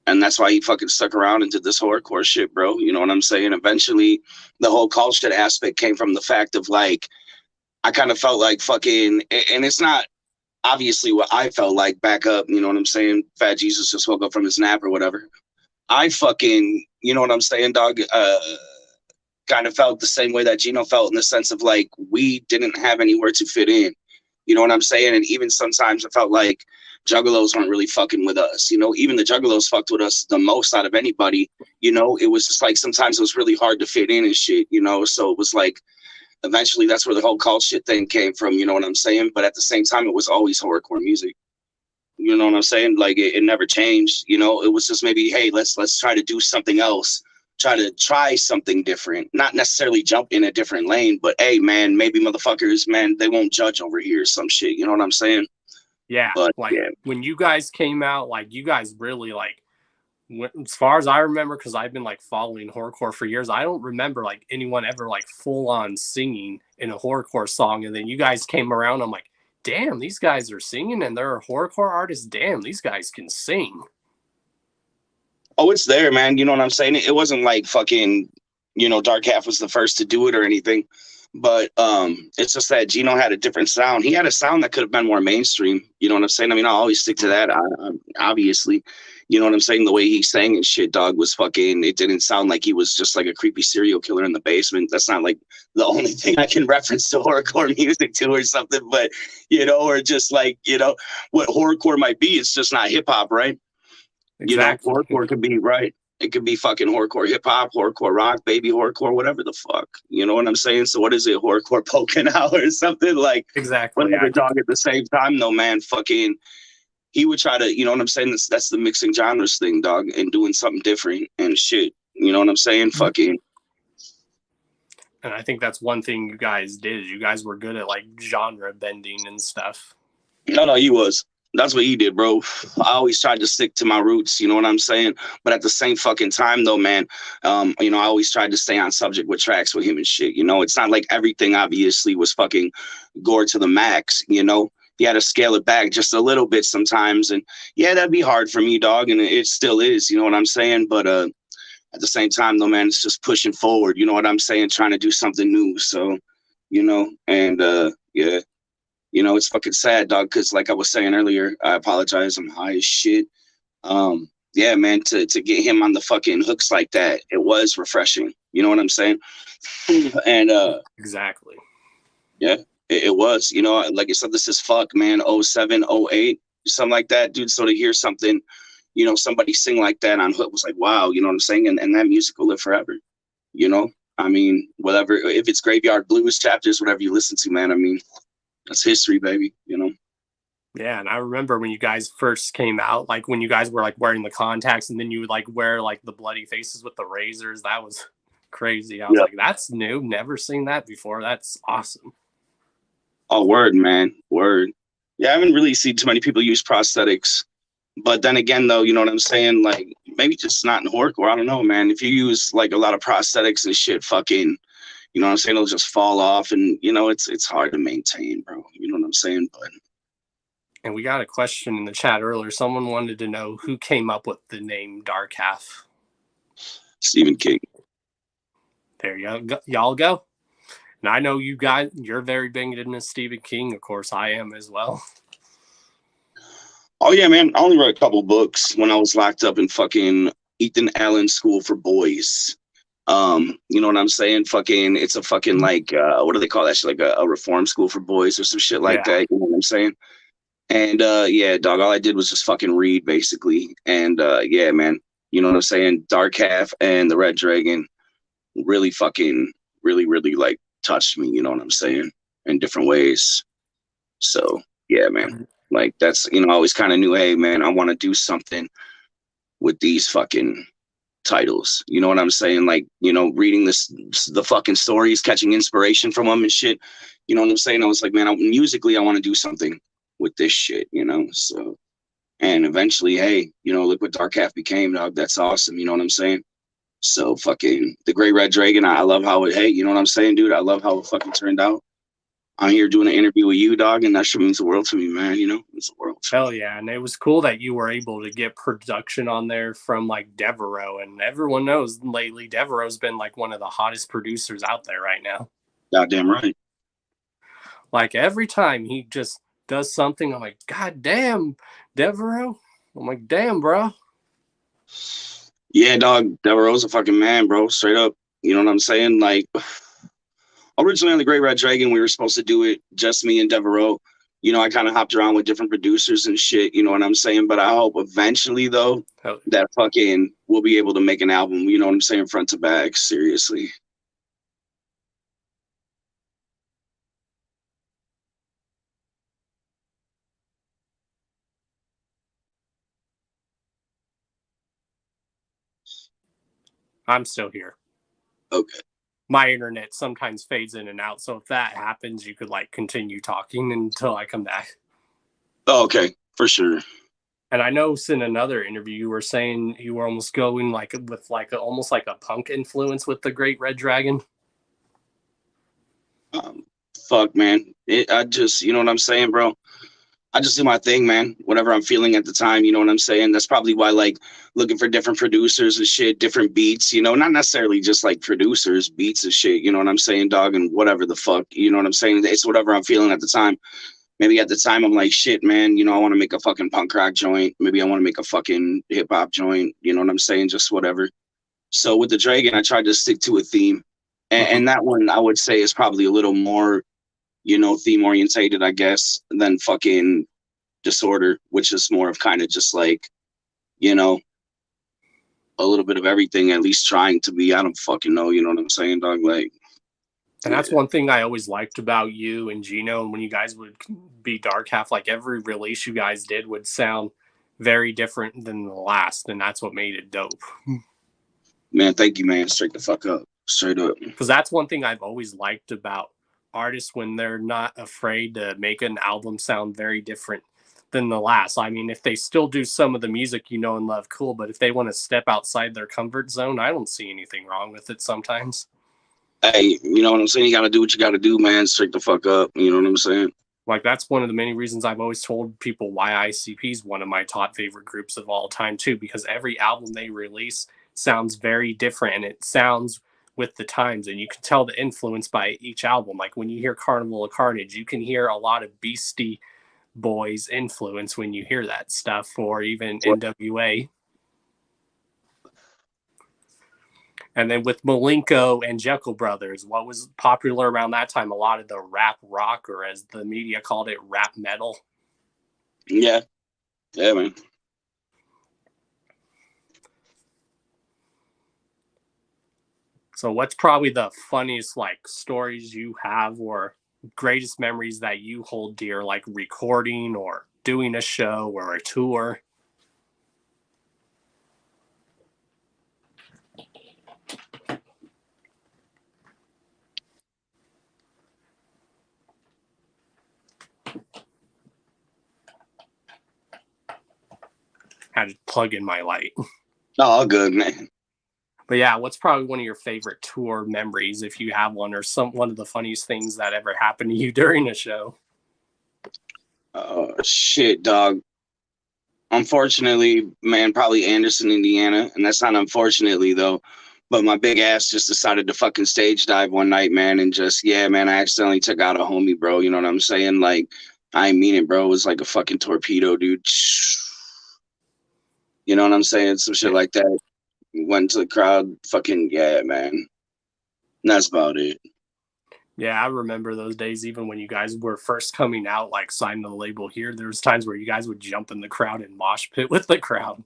And that's why he fucking stuck around and did this horrorcore shit, bro. You know what I'm saying? Eventually, the whole culture aspect came from the fact of, like, I kind of felt like fucking, and it's not obviously what I felt like back up, you know what I'm saying? Fat Jesus just woke up from his nap or whatever. I fucking, you know what I'm saying, dog? Kind of felt the same way that Gino felt, in the sense of like, we didn't have anywhere to fit in. You know what I'm saying? And even sometimes I felt like Juggalos weren't really fucking with us. You know, even the Juggalos fucked with us the most out of anybody. You know, it was just like, sometimes it was really hard to fit in and shit, you know? So it was like, eventually that's where the whole cult shit thing came from, you know what I'm saying? But at the same time, it was always horrorcore music. You know what I'm saying? Like it never changed, you know? It was just maybe, hey, let's try to do something else. Try something different. Not necessarily jump in a different lane, but hey, man, maybe motherfuckers, man, they won't judge over here or some shit. You know what I'm saying? Yeah. But, like when you guys came out, like you guys really like, as far as I remember, because I've been like following horrorcore for years, I don't remember like anyone ever like full on singing in a horrorcore song. And then you guys came around. I'm like, damn, these guys are singing and they're horrorcore artists. Damn, these guys can sing. Oh, it's there, man. You know what I'm saying? It wasn't like fucking, Dark Half was the first to do it or anything. But it's just that Gino had a different sound. He had a sound that could have been more mainstream. You know what I'm saying? I mean, I always stick to that, obviously. You know what I'm saying? The way he sang and shit, dog, was fucking, it didn't sound like he was just like a creepy serial killer in the basement. That's not like the only thing I can reference to horrorcore music to or something, but, or just like, what horrorcore might be. It's just not hip hop, right? Exactly. Horrorcore could be, right? It could be fucking horrorcore hip hop, horrorcore rock, baby horrorcore, whatever the fuck. You know what I'm saying? So what is it? Horrorcore poking out or something like Exactly. whatever, dog. At the same time, though, man, fucking, he would try to, you know what I'm saying? That's the mixing genres thing, dog, and doing something different and shit. You know what I'm saying? Fucking. And I think that's one thing you guys did. You guys were good at like genre bending and stuff. No, he was. That's what he did, bro. I always tried to stick to my roots, you know what I'm saying? But at the same fucking time, though, man, I always tried to stay on subject with tracks with him and shit. It's not like everything obviously was fucking gore to the max, You had to scale it back just a little bit sometimes. And yeah, that'd be hard for me, dog. And it still is, you know what I'm saying? But at the same time, though, man, it's just pushing forward, you know what I'm saying? Trying to do something new. So, and yeah. It's fucking sad, dog, because like I was saying earlier, I apologize, I'm high as shit. Yeah, man, to get him on the fucking hooks like that, it was refreshing. You know what I'm saying? And exactly. Yeah, it was. Like I said, this is fuck, man, 07, 08, something like that, dude. So to hear something, somebody sing like that on hook was like, wow, you know what I'm saying? And that music will live forever. I mean, whatever, if it's Graveyard Blues chapters, whatever you listen to, man, I mean, that's history, baby, Yeah, and I remember when you guys first came out, like when you guys were like wearing the contacts and then you would like wear like the bloody faces with the razors. That was crazy. I was like, that's new. Never seen that before. That's awesome. Oh, word, man. Word. Yeah, I haven't really seen too many people use prosthetics. But then again, though, you know what I'm saying? Like, maybe just not in horrorcore. I don't know, man. If you use like a lot of prosthetics and shit, fucking, you know what I'm saying? It'll just fall off, and it's hard to maintain, bro. You know what I'm saying? But and we got a question in the chat earlier. Someone wanted to know who came up with the name Dark Half. Stephen King. There y'all go. And I know you guys, you're very big into Stephen King. Of course, I am as well. Oh yeah, man. I only read a couple books when I was locked up in fucking Ethan Allen School for Boys. You know what I'm saying? Fucking, it's a fucking like, what do they call that shit? Like a reform school for boys or some shit like that. You know what I'm saying? And yeah, dog, all I did was just fucking read basically. And yeah, man, you know what I'm saying? Dark Half and the Red Dragon really fucking, really like touched me. You know what I'm saying? In different ways. So yeah, man, like that's, I always kind of knew, hey man, I want to do something with these fucking titles, you know what I'm saying? Like, reading the fucking stories, catching inspiration from them and shit, you know what I'm saying? I was like, man, musically I want to do something with this shit, so, and eventually, hey, look what Dark Half became, dog. That's awesome, you know what I'm saying? So fucking the Great Red Dragon, I love how it, hey, you know what I'm saying, dude? I love how it fucking turned out. I'm here doing an interview with you, dog, and that shit means the world to me, man. It's the world. Hell yeah. And it was cool that you were able to get production on there from like Devereaux. And everyone knows lately Devereaux's been like one of the hottest producers out there right now. Goddamn right. Like every time he just does something, I'm like, God damn, Devereaux. I'm like, damn, bro. Yeah, dog. Devereaux's a fucking man, bro. Straight up. You know what I'm saying? Like, originally on the Great Red Dragon, we were supposed to do it just me and Devereaux. I kind of hopped around with different producers and shit, you know what I'm saying? But I hope eventually, though, that fucking we'll be able to make an album, you know what I'm saying, front to back, seriously. I'm still here. Okay. My internet sometimes fades in and out, so if that happens, you could like continue talking until I come back. Oh, okay, for sure. And I know in another interview you were saying you were almost going like with like almost like a punk influence with the Great Red Dragon. Fuck, man. I just, you know what I'm saying, bro? I just do my thing, man. Whatever I'm feeling at the time, you know what I'm saying? That's probably why, like, looking for different producers and shit, different beats, you know, not necessarily just like producers, beats and shit, you know what I'm saying, dog, and whatever the fuck, you know what I'm saying? It's whatever I'm feeling at the time. Maybe at the time I'm like, shit, man, you know, I want to make a fucking punk rock joint. Maybe I want to make a fucking hip hop joint, you know what I'm saying? Just whatever. So with the Dragon, I tried to stick to a theme. And that one I would say is probably a little more, you know, theme orientated, I guess, than fucking Disorder, which is more of kind of just like, you know, a little bit of everything, at least trying to be. I don't fucking know, you know what I'm saying, dog? Like, and that's one thing I always liked about you and Gino, and when you guys would be Dark Half, like every release you guys did would sound very different than the last, and that's what made it dope. Man, thank you, man. Straight the fuck up. Straight up. Because that's one thing I've always liked about artists, when they're not afraid to make an album sound very different than the last. I mean, if they still do some of the music you know and love, cool, but if they want to step outside their comfort zone, I don't see anything wrong with it sometimes. Hey, you know what I'm saying? You got to do what you got to do, man. Straight the fuck up. You know what I'm saying? Like, that's one of the many reasons I've always told people why ICP is one of my top favorite groups of all time, too, because every album they release sounds very different, and it sounds with the times, and you can tell the influence by each album. Like, when you hear Carnival of Carnage, you can hear a lot of Beastie Boys influence when you hear that stuff, or even NWA. And then with Malenko and Jekyll Brothers, what was popular around that time? A lot of the rap rock, or as the media called it, rap metal. Yeah. Yeah, man. So what's probably the funniest, like, stories you have, or greatest memories that you hold dear, like recording or doing a show or a tour? Had to plug in my light. No, all good, man. But yeah, what's probably one of your favorite tour memories, if you have one, or one of the funniest things that ever happened to you during a show? Shit, dog. Unfortunately, man, probably Anderson, Indiana. And that's not unfortunately, though. But my big ass just decided to fucking stage dive one night, man. And just, yeah, man, I accidentally took out a homie, bro. You know what I'm saying? Like, I ain't mean it, bro. It was like a fucking torpedo, dude. You know what I'm saying? Some shit like that. Went to the crowd. Fucking, yeah, man. And that's about it. Yeah, I remember those days, even when you guys were first coming out, like signed to the label here. There was times where you guys would jump in the crowd and mosh pit with the crowd.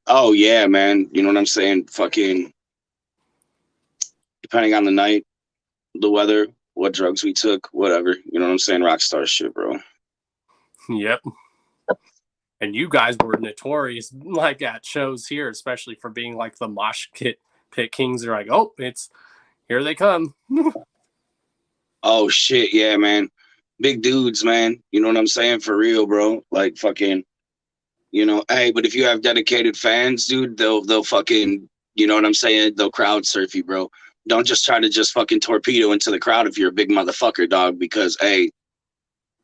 Oh, yeah, man. You know what I'm saying? Fucking, depending on the night, the weather, what drugs we took, whatever. You know what I'm saying? Rockstar shit, bro. Yep. And you guys were notorious, like, at shows here, especially for being like the mosh pit kings. They're like, oh, it's here they come. Oh, shit. Yeah, man. Big dudes, man. You know what I'm saying? For real, bro. Like, fucking, you know, hey, but if you have dedicated fans, dude, they'll fucking, you know what I'm saying? They'll crowd surf you, bro. Don't just try to just fucking torpedo into the crowd if you're a big motherfucker, dog, because, hey,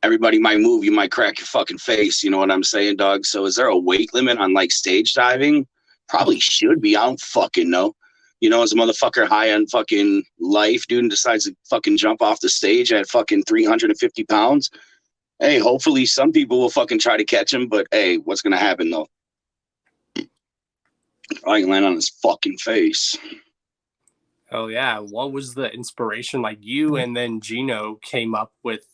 everybody might move. You might crack your fucking face. You know what I'm saying, dog? So is there a weight limit on, like, stage diving? Probably should be. I don't fucking know. You know, as a motherfucker high on fucking life, dude, and decides to fucking jump off the stage at fucking 350 pounds. Hey, hopefully some people will fucking try to catch him, but hey, what's going to happen, though? Probably land on his fucking face. Oh, yeah. What was the inspiration? Like, you and then Gino came up with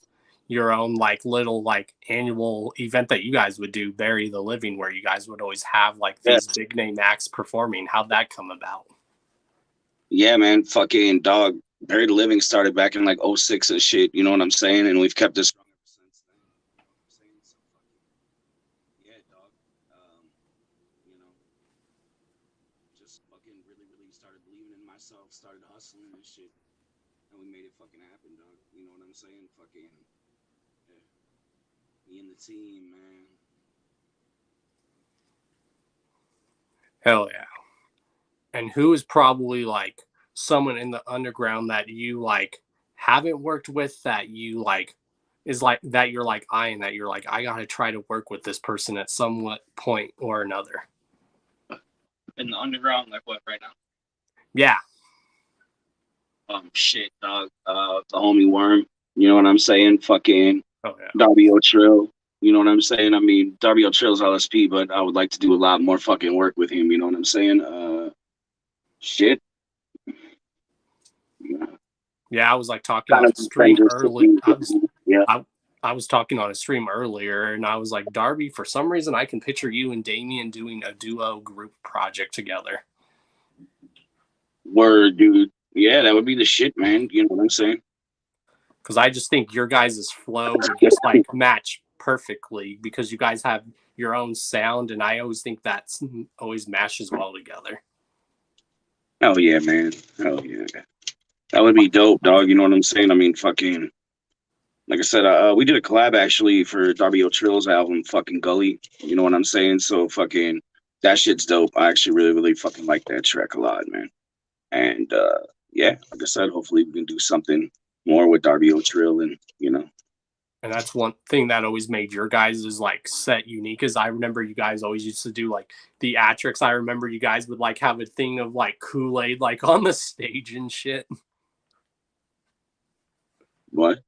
your own, like, little, like, annual event that you guys would do, Bury the Living, where you guys would always have, like, these big name acts performing. How'd that come about? Yeah, man, fucking dog. Bury the Living started back in like 06 and shit. You know what I'm saying? And we've kept this strong ever since then. You know what I'm saying? So fucking, yeah, dog. You know, just fucking really started believing in myself, started hustling and shit. And we made it fucking happen, dog. You know what I'm saying? Fucking, yeah. Me and the team, man. Hell yeah. And who is probably, like, someone in the underground that you, like, haven't worked with that you, like, is like that you're like eyeing that you're like, I gotta try to work with this person at some point or another? In the underground, like what right now? Yeah. Shit, dog. The homie Worm. You know what I'm saying? Fucking Oh yeah. Darby O'Trill. You know what I'm saying? I mean, Darby O'Trill's LSP, but I would like to do a lot more fucking work with him. You know what I'm saying? Shit. Yeah, I was like talking on a stream earlier. Yeah. I was talking on a stream earlier, and I was like, Darby, for some reason, I can picture you and Damien doing a duo group project together. Word, dude. Yeah, that would be the shit, man. You know what I'm saying? Because I just think your guys' flow would just like match perfectly because you guys have your own sound, and I always think that's always mashes well together. Hell yeah, man. Hell yeah. That would be dope, dog. You know what I'm saying? I mean, fucking, like I said, we did a collab actually for Darby O'Trill's album, fucking Gully. You know what I'm saying? So fucking, that shit's dope. I actually really, really fucking like that track a lot, man. And yeah, like I said, hopefully we can do something more with Darby O'Trill, and you know. And that's one thing that always made your guys' like set unique. Is I remember you guys always used to do like theatrics. I remember you guys would like have a thing of like Kool-Aid like on the stage and shit. What?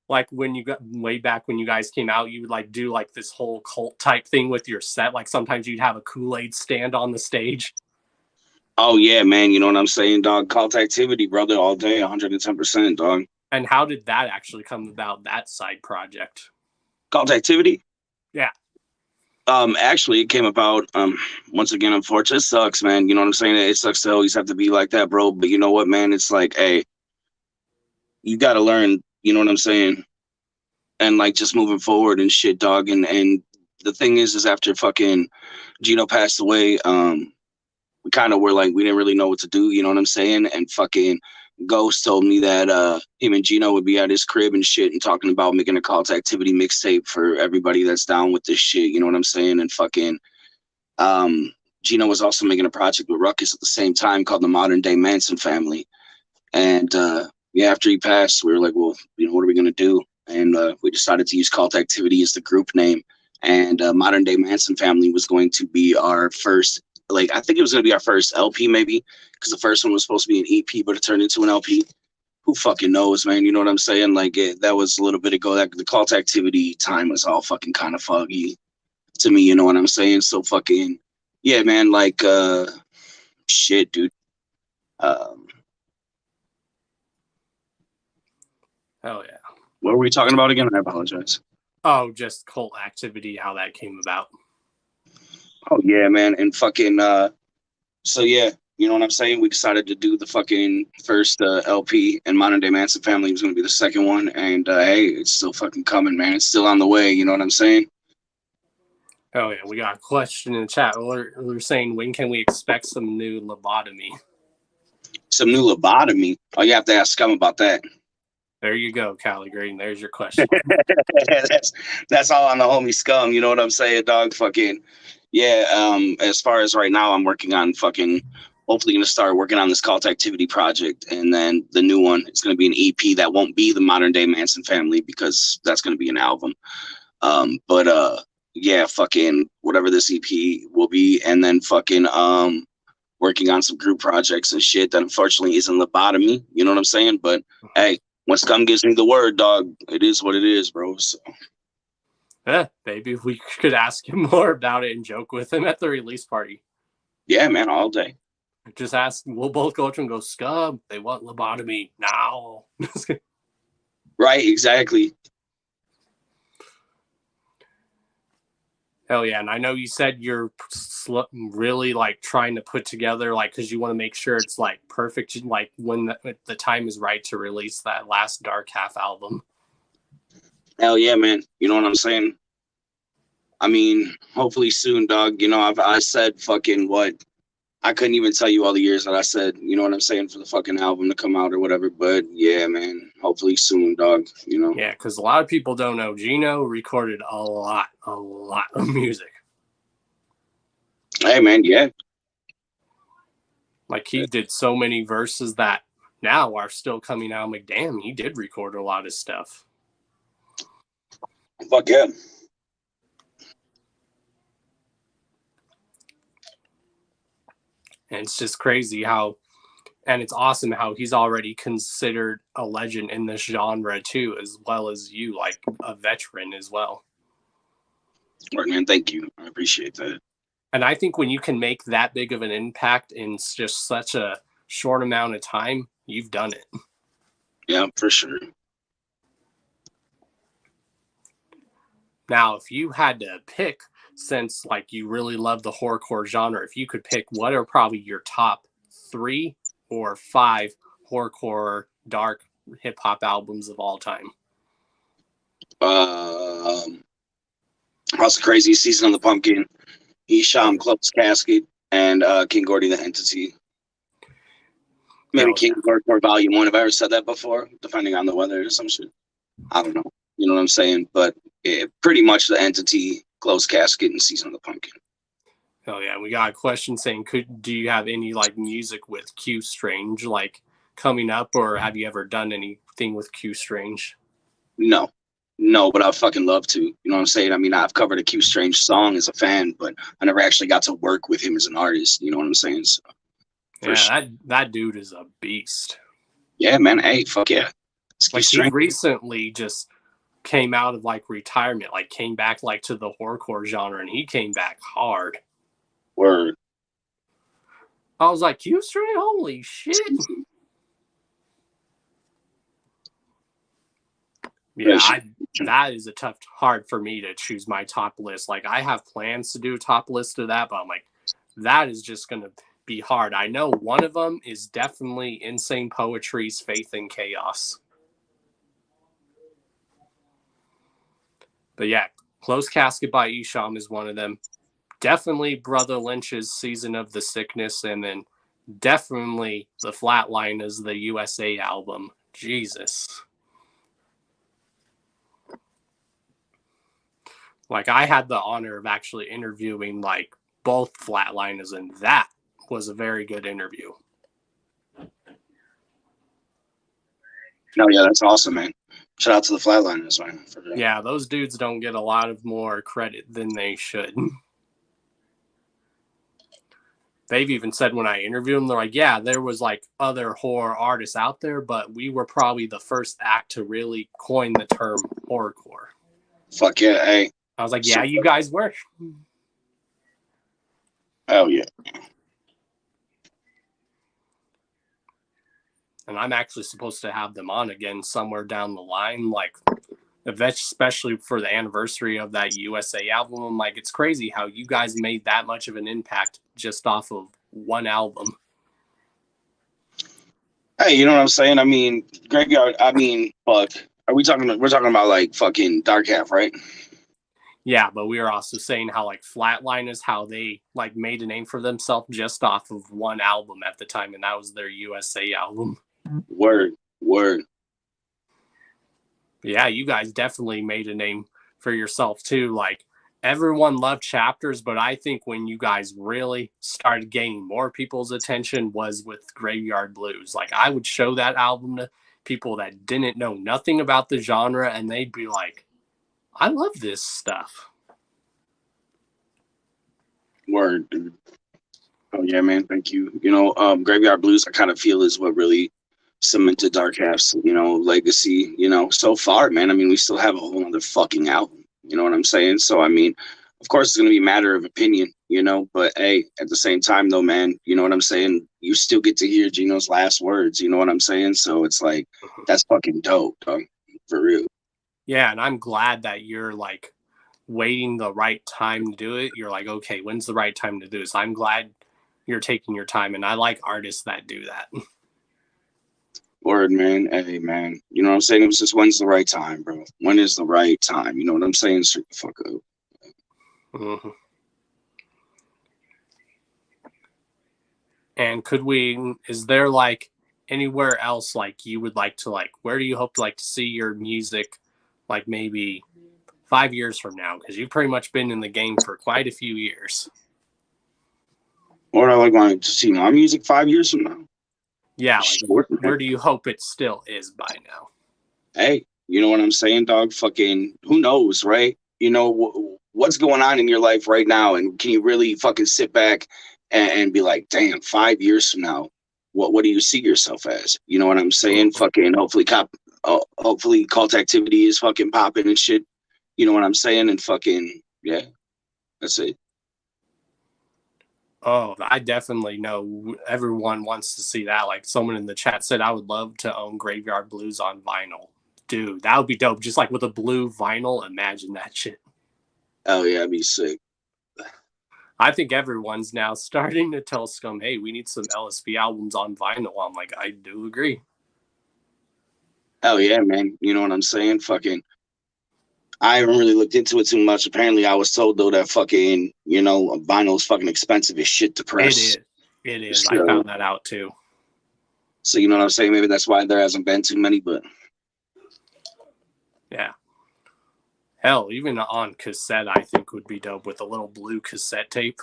Like when you got way back when you guys came out, you would like do like this whole cult type thing with your set. Like sometimes you'd have a Kool-Aid stand on the stage. Oh yeah, man. You know what I'm saying, dog? Cult activity, brother, all day, 110%, dog. And how did that actually come about, that side project? Cult activity? Yeah. Actually, it came about, once again, unfortunately, it sucks, man. You know what I'm saying? It sucks to always have to be like that, bro. But you know what, man? It's like, hey, you got to learn, you know what I'm saying? And like just moving forward and shit, dog. And the thing is after fucking Gino passed away, we kind of were like, we didn't really know what to do, you know what I'm saying? And fucking Ghost told me that him and Gino would be at his crib and shit and talking about making a cult activity mixtape for everybody that's down with this shit, you know what I'm saying? And fucking Gino was also making a project with Ruckus at the same time called the Modern Day Manson Family. And yeah, after he passed, we were like, well, you know, what are we gonna do? And we decided to use Cult Activity as the group name. And Modern Day Manson Family was going to be our first, like, I think it was going to be our first LP maybe, because the first one was supposed to be an EP, but it turned into an LP. Who fucking knows, man? You know what I'm saying? Like, that was a little bit ago. That the Cult Activity time was all fucking kind of foggy to me, you know what I'm saying? So fucking, yeah, man, like, shit, dude. Hell yeah. What were we talking about again? I apologize. Oh, just Cult Activity, how that came about. Oh yeah, man. And fucking so yeah, you know what I'm saying? We decided to do the fucking first LP, and Modern Day Manson Family was gonna be the second one. And hey, it's still fucking coming, man. It's still on the way, you know what I'm saying? Oh yeah, we got a question in the chat. We're saying, when can we expect some new lobotomy? Some new lobotomy? Oh, you have to ask Scum about that. There you go, Cali Green. There's your question. that's all on the homie Scum, you know what I'm saying, dog? Fucking yeah, as far as right now, I'm working on fucking hopefully gonna start working on this Cult Activity project, and then the new one is gonna be an EP that won't be the Modern Day Manson Family, because that's gonna be an album. But yeah, fucking whatever this EP will be, and then fucking working on some group projects and shit that unfortunately isn't lobotomy, you know what I'm saying? But hey, when Scum gives me the word, dog, it is what it is, bro. So yeah, maybe we could ask him more about it and joke with him at the release party. Yeah, man, all day. Just ask, we'll both go up to him and go, Scum, they want lobotomy now. Right, exactly. Hell yeah. And I know you said you're really like trying to put together, like, because you want to make sure it's like perfect, like when the time is right to release that last Dark Half album. Hell yeah, man. You know what I'm saying? I mean, hopefully soon, dog. You know, I said fucking what? I couldn't even tell you all the years that I said, you know what I'm saying, for the fucking album to come out or whatever. But yeah, man, hopefully soon, dog, you know? Yeah, because a lot of people don't know. Gino recorded a lot of music. Hey, man, yeah. Like, he did so many verses that now are still coming out. I'm like, damn, he did record a lot of stuff. Fuck yeah. And it's just crazy how, and it's awesome how he's already considered a legend in this genre too, as well as you, like a veteran as well. Right, man. Thank you. I appreciate that. And I think when you can make that big of an impact in just such a short amount of time, you've done it. Yeah, for sure. Now, if you had to pick, since like you really love the horrorcore genre, if you could pick, what are probably your top 3 or 5 horrorcore dark hip hop albums of all time? House of Crazy, Season of the Pumpkin, Esham, Close Casket, and King Gordy the Entity. Maybe King Hardcore Volume 1. Have I ever said that before? Depending on the weather or some shit. I don't know. You know what I'm saying? But pretty much the Entity, Close Casket, and Season of the Pumpkin. Oh yeah, we got a question saying, do you have any like music with Q Strange like coming up, or have you ever done anything with Q Strange? No, but I'd fucking love to. You know what I'm saying? I mean, I've covered a Q Strange song as a fan, but I never actually got to work with him as an artist. You know what I'm saying? So, yeah, that dude is a beast. Yeah, man. Hey, fuck yeah. Like he recently just came out of like retirement, like came back like to the horrorcore genre, and he came back hard. Word. I was like, Q Strange, holy shit. Yeah, that is hard for me to choose my top list. Like I have plans to do a top list of that, but I'm like, that is just going to be hard. I know one of them is definitely Insane Poetry's Faith in Chaos. But yeah, Close Casket by Esham is one of them. Definitely Brother Lynch's Season of the Sickness, and then definitely the Flatliners, the USA album. Jesus. Like I had the honor of actually interviewing like both Flatliners, and that was a very good interview. No, yeah, that's awesome, man. Shout out to the Flatliners, man. Yeah, those dudes don't get a lot of more credit than they should. They've even said when I interviewed them, they're like, yeah, there was like other horror artists out there, but we were probably the first act to really coin the term horrorcore. Fuck yeah, hey. I was like, yeah, you guys were. Hell yeah. And I'm actually supposed to have them on again somewhere down the line, like especially for the anniversary of that USA album. I'm like, it's crazy how you guys made that much of an impact just off of one album. Hey, you know what I'm saying? I mean, Graveyard, fuck. We're talking about like fucking Dark Half, right? Yeah, but we were also saying how like Flatliners, how they like made a name for themselves just off of one album at the time, and that was their USA album. Word. Yeah, you guys definitely made a name for yourself too. Like everyone loved Chapters, but I think when you guys really started gaining more people's attention was with Graveyard Blues. Like I would show that album to people that didn't know nothing about the genre, and they'd be like, I love this stuff. Word, dude. Oh yeah, man. Thank you. You know, Graveyard Blues, I kind of feel is what really cemented Dark Half's, legacy, so far, man. I mean, we still have a whole other fucking album. You know what I'm saying? So, I mean, of course, it's going to be a matter of opinion, but hey, at the same time, though, man, you know what I'm saying? You still get to hear Gino's last words, you know what I'm saying? So it's like, that's fucking dope, dog, for real. Yeah, and I'm glad that you're like waiting the right time to do it. You're like, okay, when's the right time to do this? I'm glad you're taking your time, and I like artists that do that. Word, man. Hey, man. You know what I'm saying? It was just, when's the right time, bro? When is the right time? You know what I'm saying? Shut the fuck up. Mm-hmm. And is there like anywhere else like you would like to like, where do you hope to like to see your music like maybe 5 years from now? Because you've pretty much been in the game for quite a few years. What I like to see my music 5 years from now? Yeah, like, where do you hope it still is by now? Hey, You know what I'm saying, dog? Fucking, who knows, right? You know, what's going on in your life right now? And can you really fucking sit back and be like, damn, 5 years from now, what do you see yourself as? You know what I'm saying? Fucking, hopefully cult activity is fucking popping and shit. You know what I'm saying? And fucking, yeah, that's it. Oh, I definitely know everyone wants to see that. Like someone in the chat said, I would love to own Graveyard Blues on vinyl. Dude, that would be dope. Just like with a blue vinyl, imagine that shit. Oh yeah, that'd be sick. I think everyone's now starting to tell Scum, hey, we need some LSP albums on vinyl. I'm like, I do agree. Oh yeah, man. You know what I'm saying? Fucking, I haven't really looked into it too much. Apparently, I was told though that fucking, you know, vinyl is fucking expensive as shit to press. It is. So, I found that out too. So you know what I'm saying? Maybe that's why there hasn't been too many, but yeah. Hell, even on cassette, I think would be dope with a little blue cassette tape.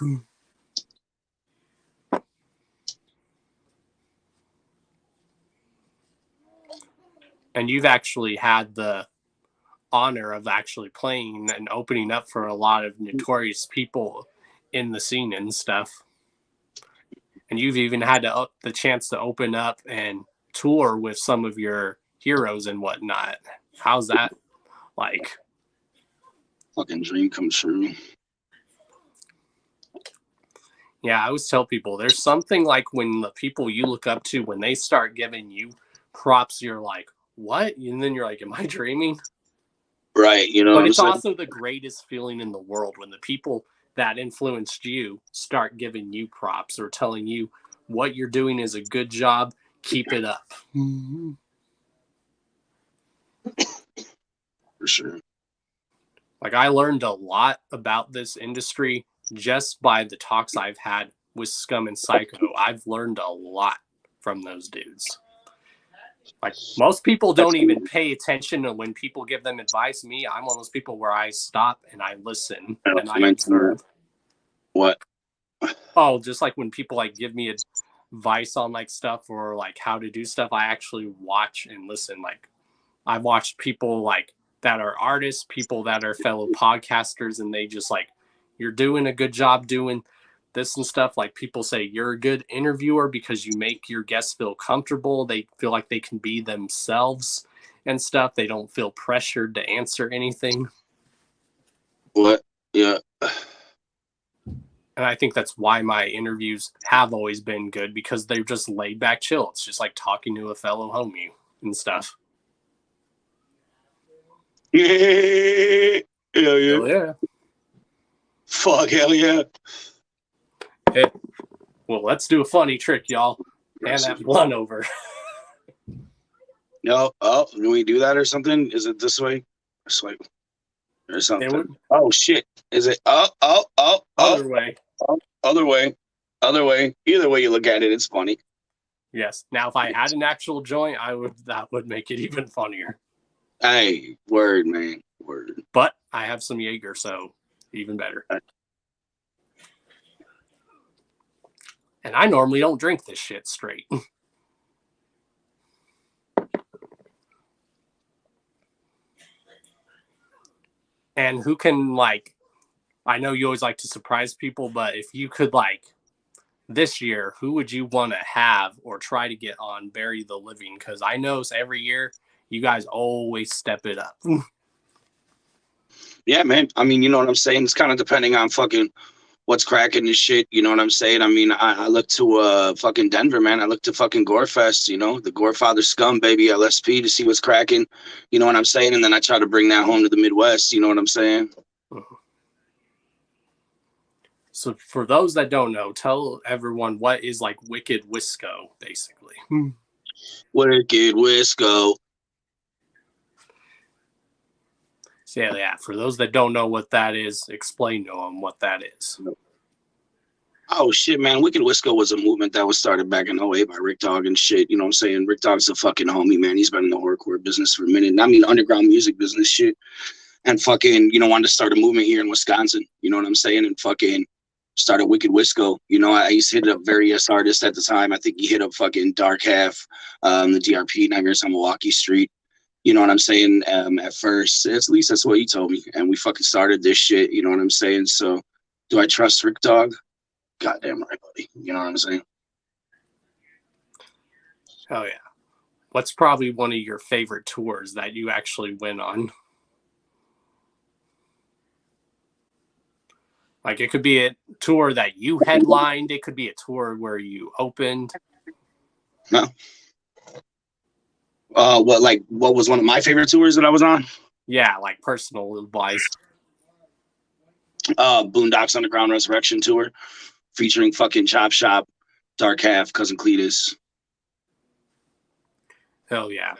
And you've actually had the honor of actually playing and opening up for a lot of notorious people in the scene and stuff. And you've even had the chance to open up and tour with some of your heroes and whatnot. How's that like? Fucking dream come true. Yeah, I always tell people there's something like when the people you look up to, when they start giving you props, you're like, what? And then you're like, am I dreaming? Right, you know. But it's also the greatest feeling in the world when the people that influenced you start giving you props or telling you what you're doing is a good job. Keep it up. For sure. Like I learned a lot about this industry just by the talks I've had with Scum and Psycho. I've learned a lot from those dudes. Like most people don't even pay attention to when people give them advice. Me, I'm one of those people where I stop and I listen and I observe. What? Oh, just like when people like give me advice on like stuff or like how to do stuff, I actually watch and listen. Like I've watched people like that are artists, people that are fellow podcasters, and they just like, you're doing a good job doing this and stuff. Like people say you're a good interviewer because you make your guests feel comfortable. They feel like they can be themselves and stuff. They don't feel pressured to answer anything. What? Yeah. And I think that's why my interviews have always been good because they're just laid back chill. It's just like talking to a fellow homie and stuff. Yeah. Hell yeah. Hell yeah. Fuck, hell yeah. Hey, well, let's do a funny trick, y'all. Hand that blunt over. No, oh, can we do that or something? Is it this way? This way. Or something. Oh, shit. Is it? Other way. Other way. Other way. Either way you look at it, it's funny. Yes. Now, if I had an actual joint, that would make it even funnier. Hey, word, man. Word. But I have some Jaeger, so even better. And I normally don't drink this shit straight. And who can, like, I know you always like to surprise people, but if you could, like, this year, who would you want to have or try to get on Bury the Living? Because I know every year you guys always step it up. Yeah, man. I mean, you know what I'm saying? It's kind of depending on fucking what's cracking and shit. You know what I'm saying? I mean, I look to fucking Denver, man. I look to fucking Gorefest, you know, the Gorefather Scum, baby, LSP to see what's cracking. You know what I'm saying? And then I try to bring that home to the Midwest. You know what I'm saying? So for those that don't know, tell everyone what is like Wicked Wisco, basically. Wicked Wisco. So yeah, for those that don't know what that is, explain to them what that is. Oh, shit, man. Wicked Wisco was a movement that was started back in 08 by Rick Dogg and shit. You know what I'm saying? Rick Dogg's a fucking homie, man. He's been in the horrorcore business for a minute. I mean, underground music business shit. And fucking, you know, wanted to start a movement here in Wisconsin. You know what I'm saying? And fucking started Wicked Wisco. You know, I used to hit up various artists at the time. I think he hit up fucking Dark Half, the DRP, Nightmares on Milwaukee Street. You know what I'm saying? At first, at least that's what he told me. And we fucking started this shit. You know what I'm saying? So, do I trust Rick Dog? Goddamn right, buddy. You know what I'm saying? Oh yeah. What's probably one of your favorite tours that you actually went on? Like it could be a tour that you headlined. It could be a tour where you opened. No. What was one of my favorite tours that I was on? Yeah, like personal wise. Boondocks Underground Resurrection Tour, featuring fucking Chop Shop, Dark Half, Cousin Cletus. Hell yeah.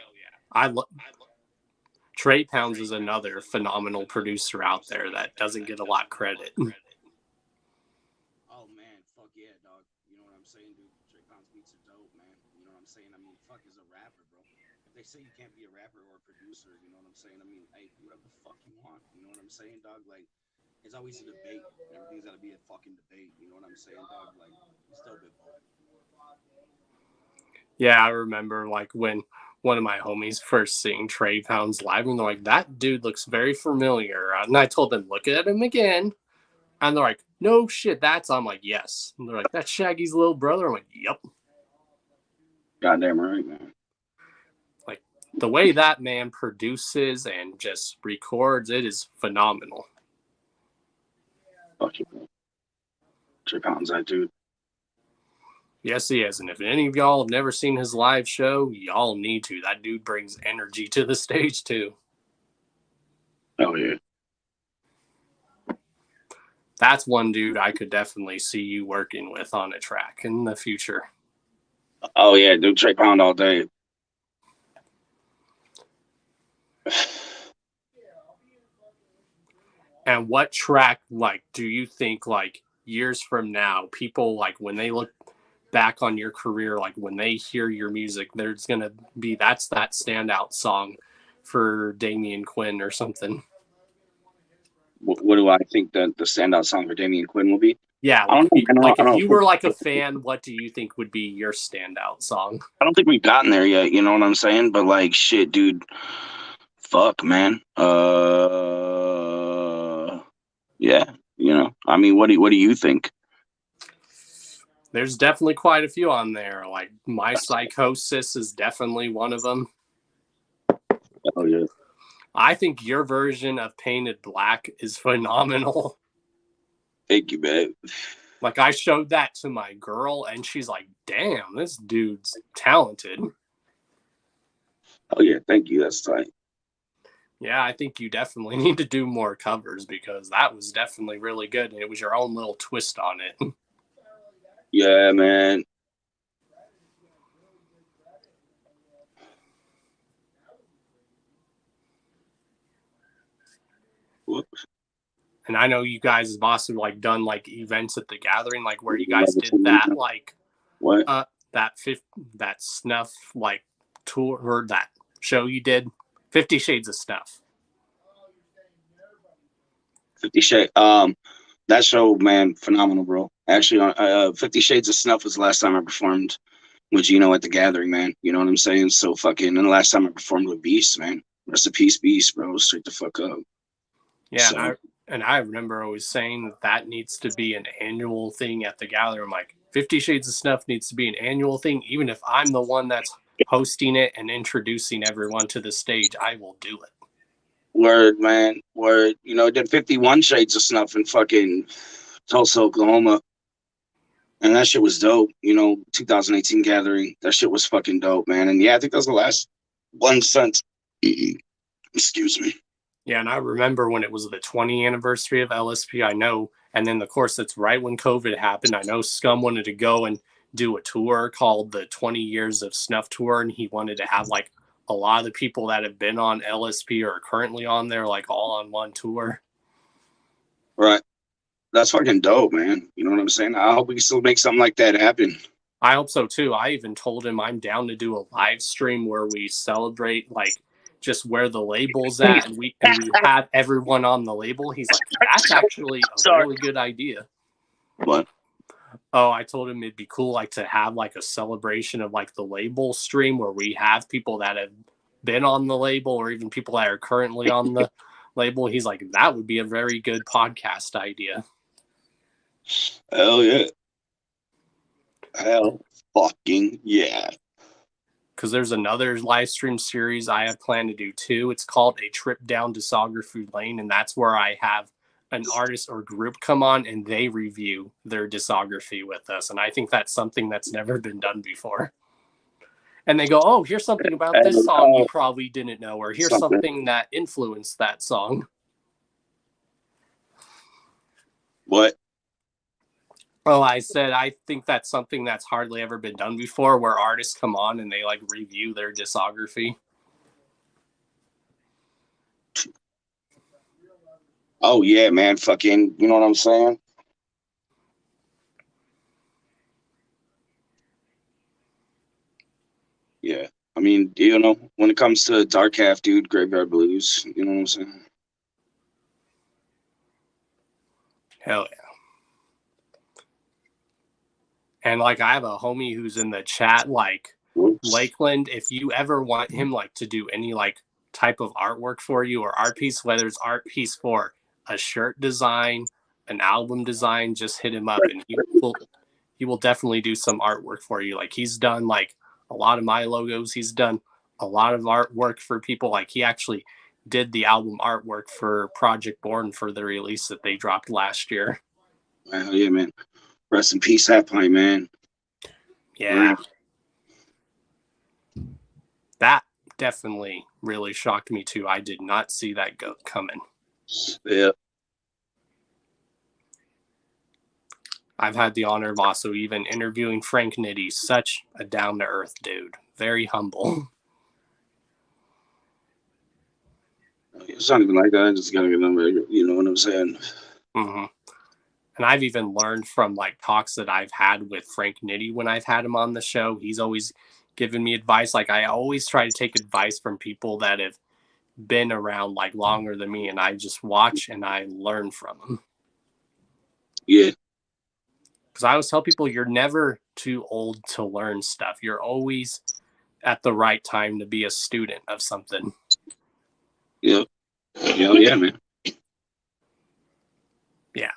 Trey Pounds is another phenomenal producer out there that doesn't get a lot of credit. Oh man, fuck yeah, dog. You know what I'm saying, dude? Trey Pounds beats are dope, man. You know what I'm saying? I mean, fuck is a rapper, bro. If they say you can't be a rapper or a producer, you know what I'm saying? I mean, hey, whatever the fuck you want. You know what I'm saying, dog? Like, it's always a debate. Everything's gotta be a fucking debate. You know what I'm saying, dog? Like, it's still bit both. Yeah, I remember like when one of my homies first seeing Trey Pounds live, and they're like, that dude looks very familiar. And I told them, look at him again. And they're like, no shit, I'm like, yes. And they're like, that's Shaggy's little brother. I'm like, yep. Goddamn right, man. Like the way that man produces and just records, it is phenomenal. Fuck you, bro. Trey Pounds, that dude. Yes, he is. And if any of y'all have never seen his live show, y'all need to. That dude brings energy to the stage, too. Oh, yeah. That's one dude I could definitely see you working with on a track in the future. Oh, yeah, dude. Trey Pound all day. And what track, like, do you think, like, years from now, people, like, when they look back on your career, like, when they hear your music, there's going to be, that's that standout song for Damien Quinn or something? What do I think the standout song for Damien Quinn will be? Yeah, like, if you were, like, a fan, what do you think would be your standout song? I don't think we've gotten there yet, you know what I'm saying? But, like, shit, dude. Fuck, man. Yeah, you know. I mean, what do you think? There's definitely quite a few on there. Like My Psychosis is definitely one of them. Oh yeah. I think your version of Painted Black is phenomenal. Thank you, babe. Like I showed that to my girl and she's like, damn, this dude's talented. Oh yeah, thank you. That's tight. Yeah, I think you definitely need to do more covers because that was definitely really good and it was your own little twist on it. Yeah, man. Whoops. And I know you guys have also like done like events at the gathering, like where you guys did that like what that snuff like tour or that show you did, 50 Shades of Snuff. 50 Shades. That show, man, phenomenal, bro. Actually, 50 Shades of Snuff was the last time I performed with Gino at the gathering, man. You know what I'm saying? So fucking, and the last time I performed with Beast, man. Rest in peace, Beast, bro. Straight the fuck up. Yeah, so. And I remember always saying that needs to be an annual thing at the gathering. I'm like, 50 Shades of Snuff needs to be an annual thing. Even if I'm the one that's hosting it and introducing everyone to the stage, I will do it. Word, man. Word. You know, did 51 Shades of Snuff in fucking Tulsa, Oklahoma. And that shit was dope. You know, 2018 gathering. That shit was fucking dope, man. And yeah, I think that was the last one since. Excuse me. Yeah, and I remember when it was the 20th anniversary of LSP, I know, and then of course that's right when COVID happened. I know Scum wanted to go and do a tour called the 20 Years of Snuff Tour, and he wanted to have like a lot of the people that have been on LSP or are currently on there, like all on one tour. Right. That's fucking dope, man. You know what I'm saying? I hope we can still make something like that happen. I hope so too. I even told him I'm down to do a live stream where we celebrate like just where the label's at and we have everyone on the label. He's like, that's actually a really good idea. What? Oh, I told him it'd be cool like to have like a celebration of like the label stream where we have people that have been on the label or even people that are currently on the label. He's like, that would be a very good podcast idea. Hell yeah. Hell fucking yeah. Because there's another live stream series I have planned to do too. It's called A Trip Down Discography Lane, and that's where I have an artist or group come on and they review their discography with us. And I think that's something that's never been done before. And they go, oh, here's something about this song you probably didn't know, or here's something that influenced that song. What? Oh, I said, I think that's something that's hardly ever been done before, where artists come on and they like review their discography. Oh yeah, man. Fucking, you know what I'm saying? Yeah. I mean, you know, when it comes to Dark Half, dude, Graveyard Blues, you know what I'm saying? Hell yeah. And like, I have a homie who's in the chat, like, Lakeland, if you ever want him like to do any like type of artwork for you or art piece, whether it's art piece for a shirt design, an album design, just hit him up and he will definitely do some artwork for you. Like, he's done like a lot of my logos. He's done a lot of artwork for people. Like, he actually did the album artwork for Project Born for the release that they dropped last year. Hell yeah, man. Rest in peace, Hat Pint, man. Yeah. That definitely really shocked me too. I did not see that coming. Yeah. I've had the honor of also even interviewing Frank Nitti, such a down-to-earth dude. Very humble. It's not even like that. I just gotta get them, you know what I'm saying? Mm-hmm. And I've even learned from like talks that I've had with Frank Nitti when I've had him on the show. He's always given me advice. Like, I always try to take advice from people that have been around like longer than me, and I just watch and I learn from them. Yeah. Because I always tell people, you're never too old to learn stuff. You're always at the right time to be a student of something. Yeah. Yeah, man. Yeah.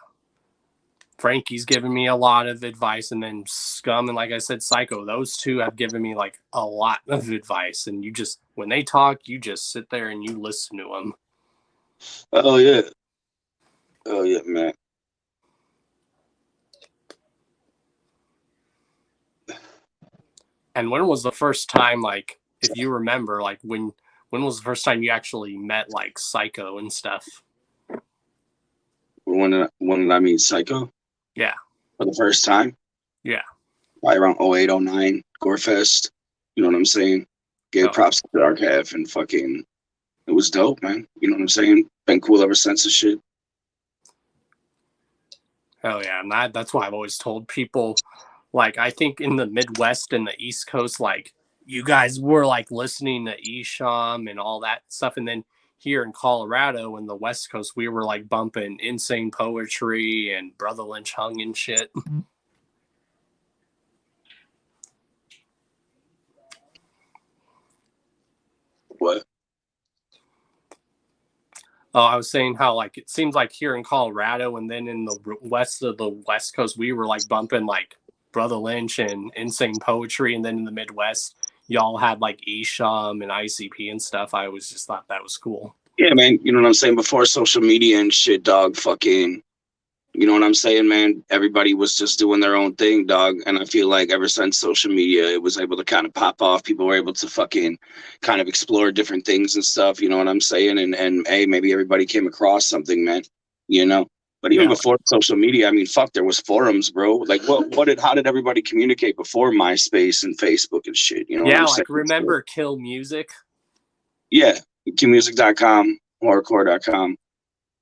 Frankie's given me a lot of advice, and then Scum and, like I said, Psycho, those two have given me like a lot of advice. And you just, when they talk, you just sit there and you listen to them. Oh yeah. Oh yeah, man. And when was the first time, like, if you remember, like, when was the first time you actually met like Psycho and stuff? When did I meet Psycho? Yeah. For the first time? Yeah. Probably around 08, 09, Gorefest. You know what I'm saying? Gave props to Dark Half and fucking, it was dope, man. You know what I'm saying? Been cool ever since and shit. Hell yeah. And that's why I've always told people, like, I think in the Midwest and the East Coast, like, you guys were like listening to Esham and all that stuff. And then here in Colorado and the West Coast, we were like bumping Insane Poetry and Brother Lynch Hung and shit. What? Oh, I was saying how like it seems like here in Colorado and then in the west of the West Coast, we were like bumping like Brother Lynch and Insane Poetry, and then in the Midwest, y'all had like Esham and ICP and stuff. I always just thought that was cool. Yeah, man. You know what I'm saying? Before social media and shit, dog, fucking, you know what I'm saying, man? Everybody was just doing their own thing, dog. And I feel like ever since social media, it was able to kind of pop off. People were able to fucking kind of explore different things and stuff. You know what I'm saying? And hey, maybe everybody came across something, man, you know? But even before social media, I mean, fuck, there was forums, bro. Like, how did everybody communicate before MySpace and Facebook and shit? You know what I'm saying? Remember Kill Music? Yeah, killmusic.com, horrorcore.com.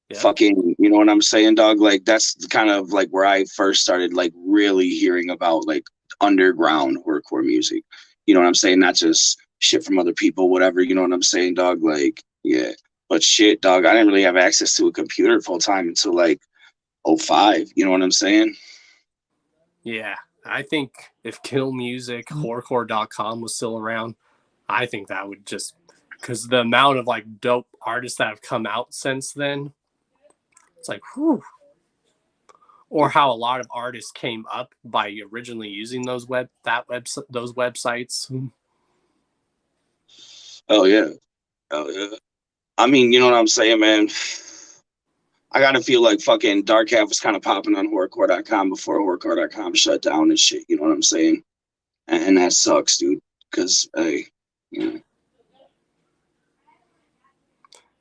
Yeah. Fucking, you know what I'm saying, dog? Like, that's kind of like where I first started, like, really hearing about, like, underground horrorcore music. You know what I'm saying? Not just shit from other people, whatever. You know what I'm saying, dog? Like, yeah. But shit, dog, I didn't really have access to a computer full time until, like, 05. You know what I'm saying? Yeah. I think if Kill Music, horrorcore.com was still around, I think that would just because the amount of like dope artists that have come out since then, it's like, whew. Or how a lot of artists came up by originally using those websites. Oh yeah. Oh yeah. I mean, you know what I'm saying, man. I gotta feel like fucking Dark Half was kind of popping on horrorcore.com before horrorcore.com shut down and shit. You know what I'm saying? And that sucks, dude. Because hey, you know.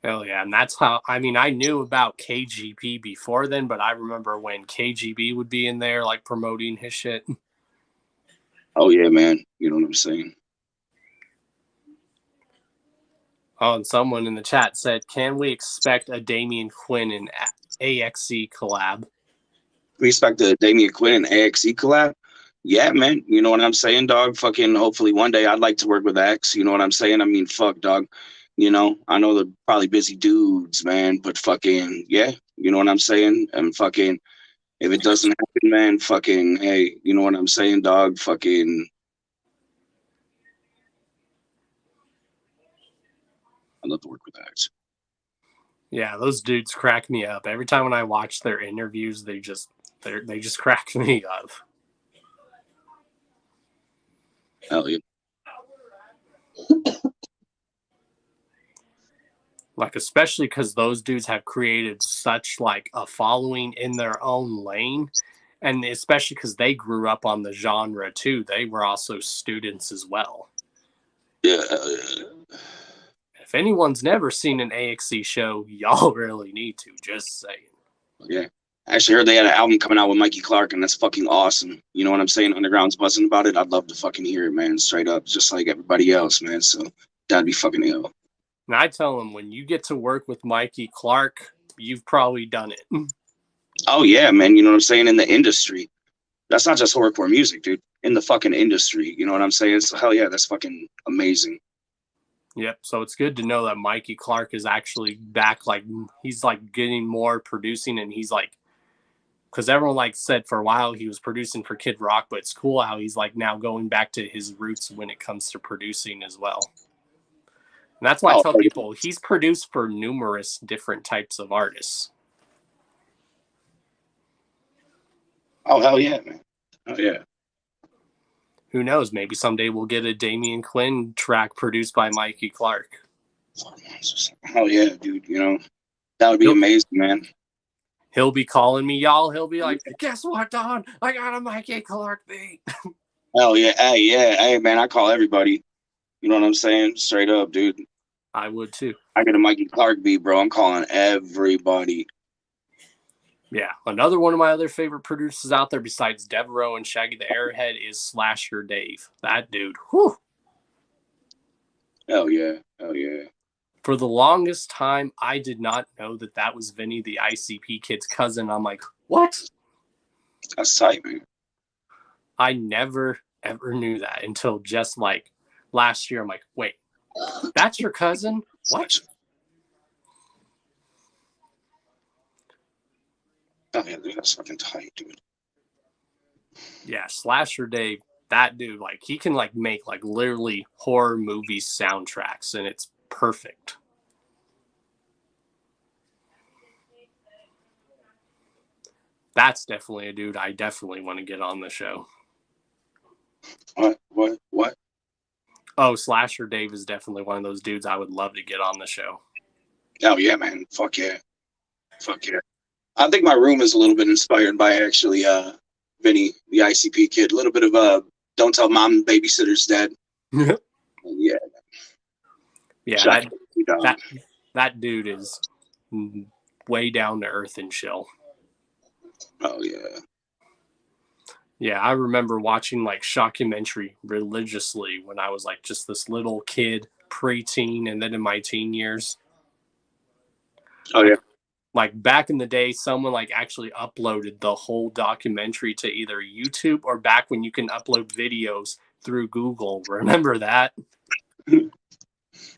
Hell yeah, and that's how. I mean, I knew about KGB before then, but I remember when KGB would be in there, like promoting his shit. Oh yeah, man. You know what I'm saying? Oh, and someone in the chat said, "Can we expect a Damien Quinn and AXE collab?" We expect the Damien Quinn and AXE collab. Yeah, man. You know what I'm saying, dog? Fucking hopefully one day I'd like to work with X. You know what I'm saying? I mean, fuck, dog. You know, I know they're probably busy dudes, man, but fucking, yeah. You know what I'm saying? And fucking, if it doesn't happen, man, fucking, hey, you know what I'm saying, dog? Fucking, I'd love to work with X. Yeah, those dudes crack me up. Every time when I watch their interviews, they just crack me up. Hell yeah. Like, especially because those dudes have created such like a following in their own lane, and especially because they grew up on the genre too. They were also students as well. Yeah. If anyone's never seen an AXE show, y'all really need to. Just saying. Yeah. I actually heard they had an album coming out with Mikey Clark, and that's fucking awesome. You know what I'm saying? Underground's buzzing about it. I'd love to fucking hear it, man. Straight up, just like everybody else, man. So that'd be fucking ill. And I tell them, when you get to work with Mikey Clark, you've probably done it. Oh yeah, man. You know what I'm saying? In the industry, that's not just horrorcore music, dude. In the fucking industry, you know what I'm saying? So hell yeah, that's fucking amazing. Yep. So it's good to know that Mikey Clark is actually back. Like, he's like getting more producing, and he's like, because everyone like said for a while he was producing for Kid Rock, but it's cool how he's like now going back to his roots when it comes to producing as well. And that's why I tell people he's produced for numerous different types of artists. Oh hell yeah, man. Oh yeah. Who knows? Maybe someday we'll get a Damien Quinn track produced by Mikey Clark. Hell yeah, dude. You know, that would be amazing, man. He'll be calling me, y'all. He'll be like, "Guess what, Don? I got a Mikey Clark beat." Hell yeah. Hey, man, I call everybody. You know what I'm saying? Straight up, dude. I would too. I get a Mikey Clark beat, bro. I'm calling everybody. Yeah. Another one of my other favorite producers out there besides Devereaux and Shaggy the Airhead is Slasher Dave. That dude. Whew. Hell yeah. Hell yeah. For the longest time, I did not know that that was Vinny, the ICP kid's cousin. I'm like, what? That's tight, man. I never, ever knew that until just like last year. I'm like, wait, that's your cousin? What? Oh yeah, dude, that's fucking tight, dude. Yeah, Slasher Dave, that dude, like he can like make like literally horror movie soundtracks, and it's perfect. That's definitely a dude I definitely want to get on the show. What? Oh, Slasher Dave is definitely one of those dudes I would love to get on the show. Oh yeah, man. Fuck yeah. Fuck yeah. I think my room is a little bit inspired by actually Vinny, the ICP kid. A little bit of Don't Tell Mom Babysitter's Dead. Yeah. Yeah, that dude is way down to earth and chill. Oh yeah. Yeah, I remember watching like Shockumentary religiously when I was like just this little kid, preteen, and then in my teen years. Oh yeah. Like back in the day, someone like actually uploaded the whole documentary to either YouTube or back when you can upload videos through Google. Remember that?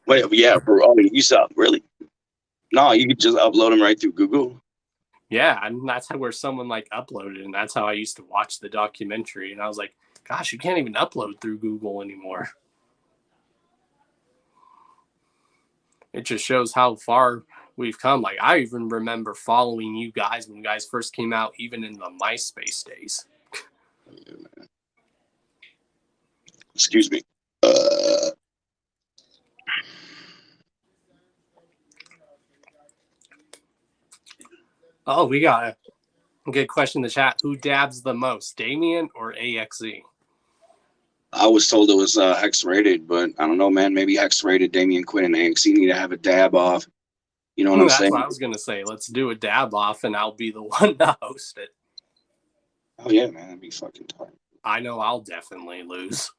Wait, yeah, bro. Oh, you saw really? No, you could just upload them right through Google. Yeah, and that's where someone like uploaded, and that's how I used to watch the documentary. And I was like, gosh, you can't even upload through Google anymore. It just shows how far we've come. Like, I even remember following you guys when you guys first came out, even in the MySpace days. Excuse me. Oh, we got a good question in the chat. Who dabs the most, Damien or AXE? I was told it was Hex rated, but I don't know, man. Maybe Hex rated. Damien Quinn and AXE need to have a dab off. You know what I'm That's saying? what I was going to say. Let's do a dab off, and I'll be the one to host it. Oh, yeah, man. That'd be fucking tight. I know I'll definitely lose.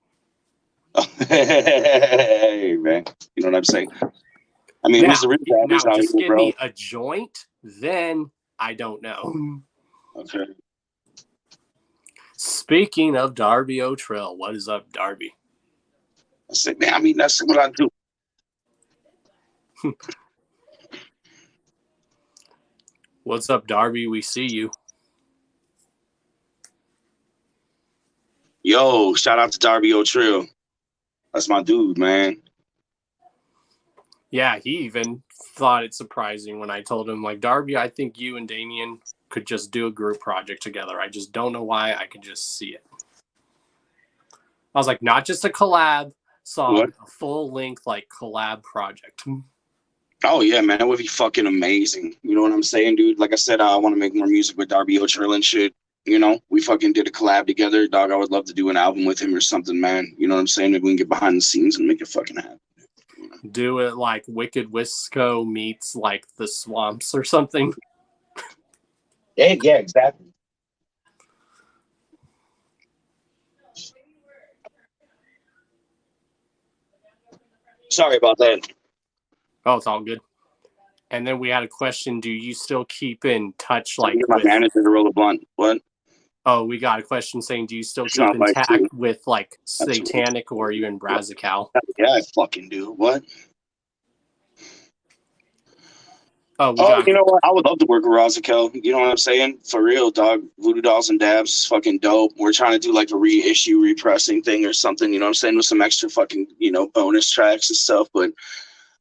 Hey, man. You know what I'm saying? I mean, who's the real dabbers out just here, give bro? me a joint, then I don't know. Okay. Speaking of Darby O'Trill, what is up, Darby? I said, man, I mean, that's what I do. What's up, Darby? We see you. Yo, shout out to Darby O'Trill. That's my dude, man. Yeah, he even thought it surprising when I told him, like, Darby, I think you and Damien could just do a group project together. I just don't know why. I could just see it. I was like, not just a collab song, What? a full-length, like, collab project. Oh, yeah, man. That would be fucking amazing. You know what I'm saying, dude? Like I said, I want to make more music with Darby O'Trill and shit. You know, we fucking did a collab together. Dog, I would love to do an album with him or something, man. You know what I'm saying? Maybe we can get behind the scenes and make it fucking happen. Do it like Wicked Wisco meets, like, The Swamps or something. Yeah, exactly. Sorry about that. Oh, it's all good. And then we had a question. Do you still keep in touch, like, my with... manager to roll a blunt. What? Oh, we got a question saying, do you still It's keep not like intact you. with, like, Satanic, or are you in Brazical? Yeah, I fucking do. What? Oh, you know what? I would love to work with Razakel. You know what I'm saying? For real, dog. Voodoo Dolls and Dabs is fucking dope. We're trying to do like a reissue, repressing thing or something, you know what I'm saying? With some extra fucking, bonus tracks and stuff. But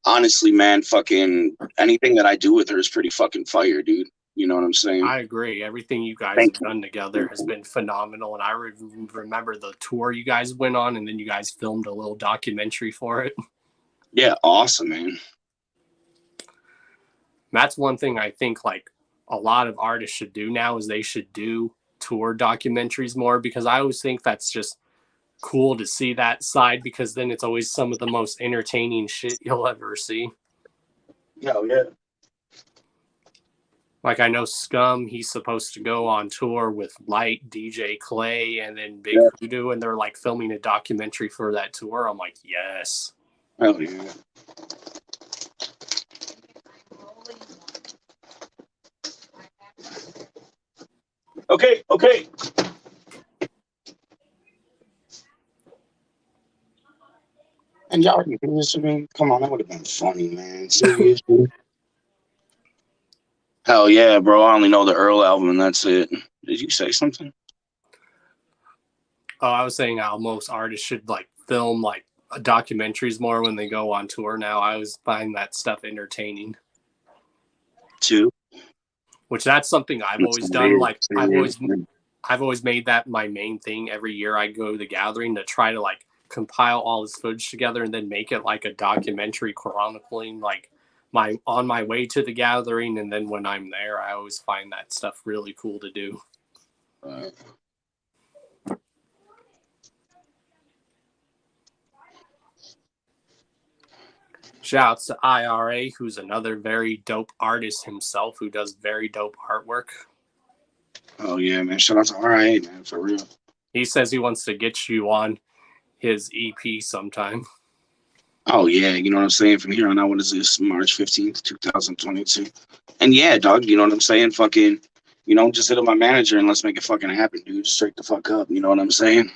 honestly, man, fucking anything that I do with her is pretty fucking fire, dude. You know what I'm saying? I agree. Everything you guys have done together has been phenomenal. And I remember the tour you guys went on, and then you guys filmed a little documentary for it. Yeah, awesome, man. That's one thing I think, like, a lot of artists should do now is they should do tour documentaries more, because I always think that's just cool to see that side, because then it's always some of the most entertaining shit you'll ever see. Yeah, yeah. Like, I know Scum, he's supposed to go on tour with Light, DJ Clay, and then Big Hoodoo, and they're, like, filming a documentary for that tour. I'm like, yes. Hell yeah. Okay. And y'all already finished with me? Come on, that would have been funny, man. Seriously. Hell yeah, bro. I only know the Earl album and that's it. Did you say something? Oh, I was saying how most artists should, like, film, like, documentaries more when they go on tour now. I always find that stuff entertaining. Too. Which that's something I've always done. Like, I've always made that my main thing every year I go to the gathering, to try to, like, compile all this footage together and then make it like a documentary chronicling, like, on my way to the gathering, and then when I'm there. I always find that stuff really cool to do. Shouts to IRA, who's another very dope artist himself, who does very dope artwork. Oh yeah, man. Shout out to IRA, man, for real. He says he wants to get you on his EP sometime. Oh yeah, you know what I'm saying? From here on out, what is this? March 15th, 2022. And yeah, dog, you know what I'm saying? Fucking, just hit up my manager and let's make it fucking happen, dude. Straight the fuck up, you know what I'm saying?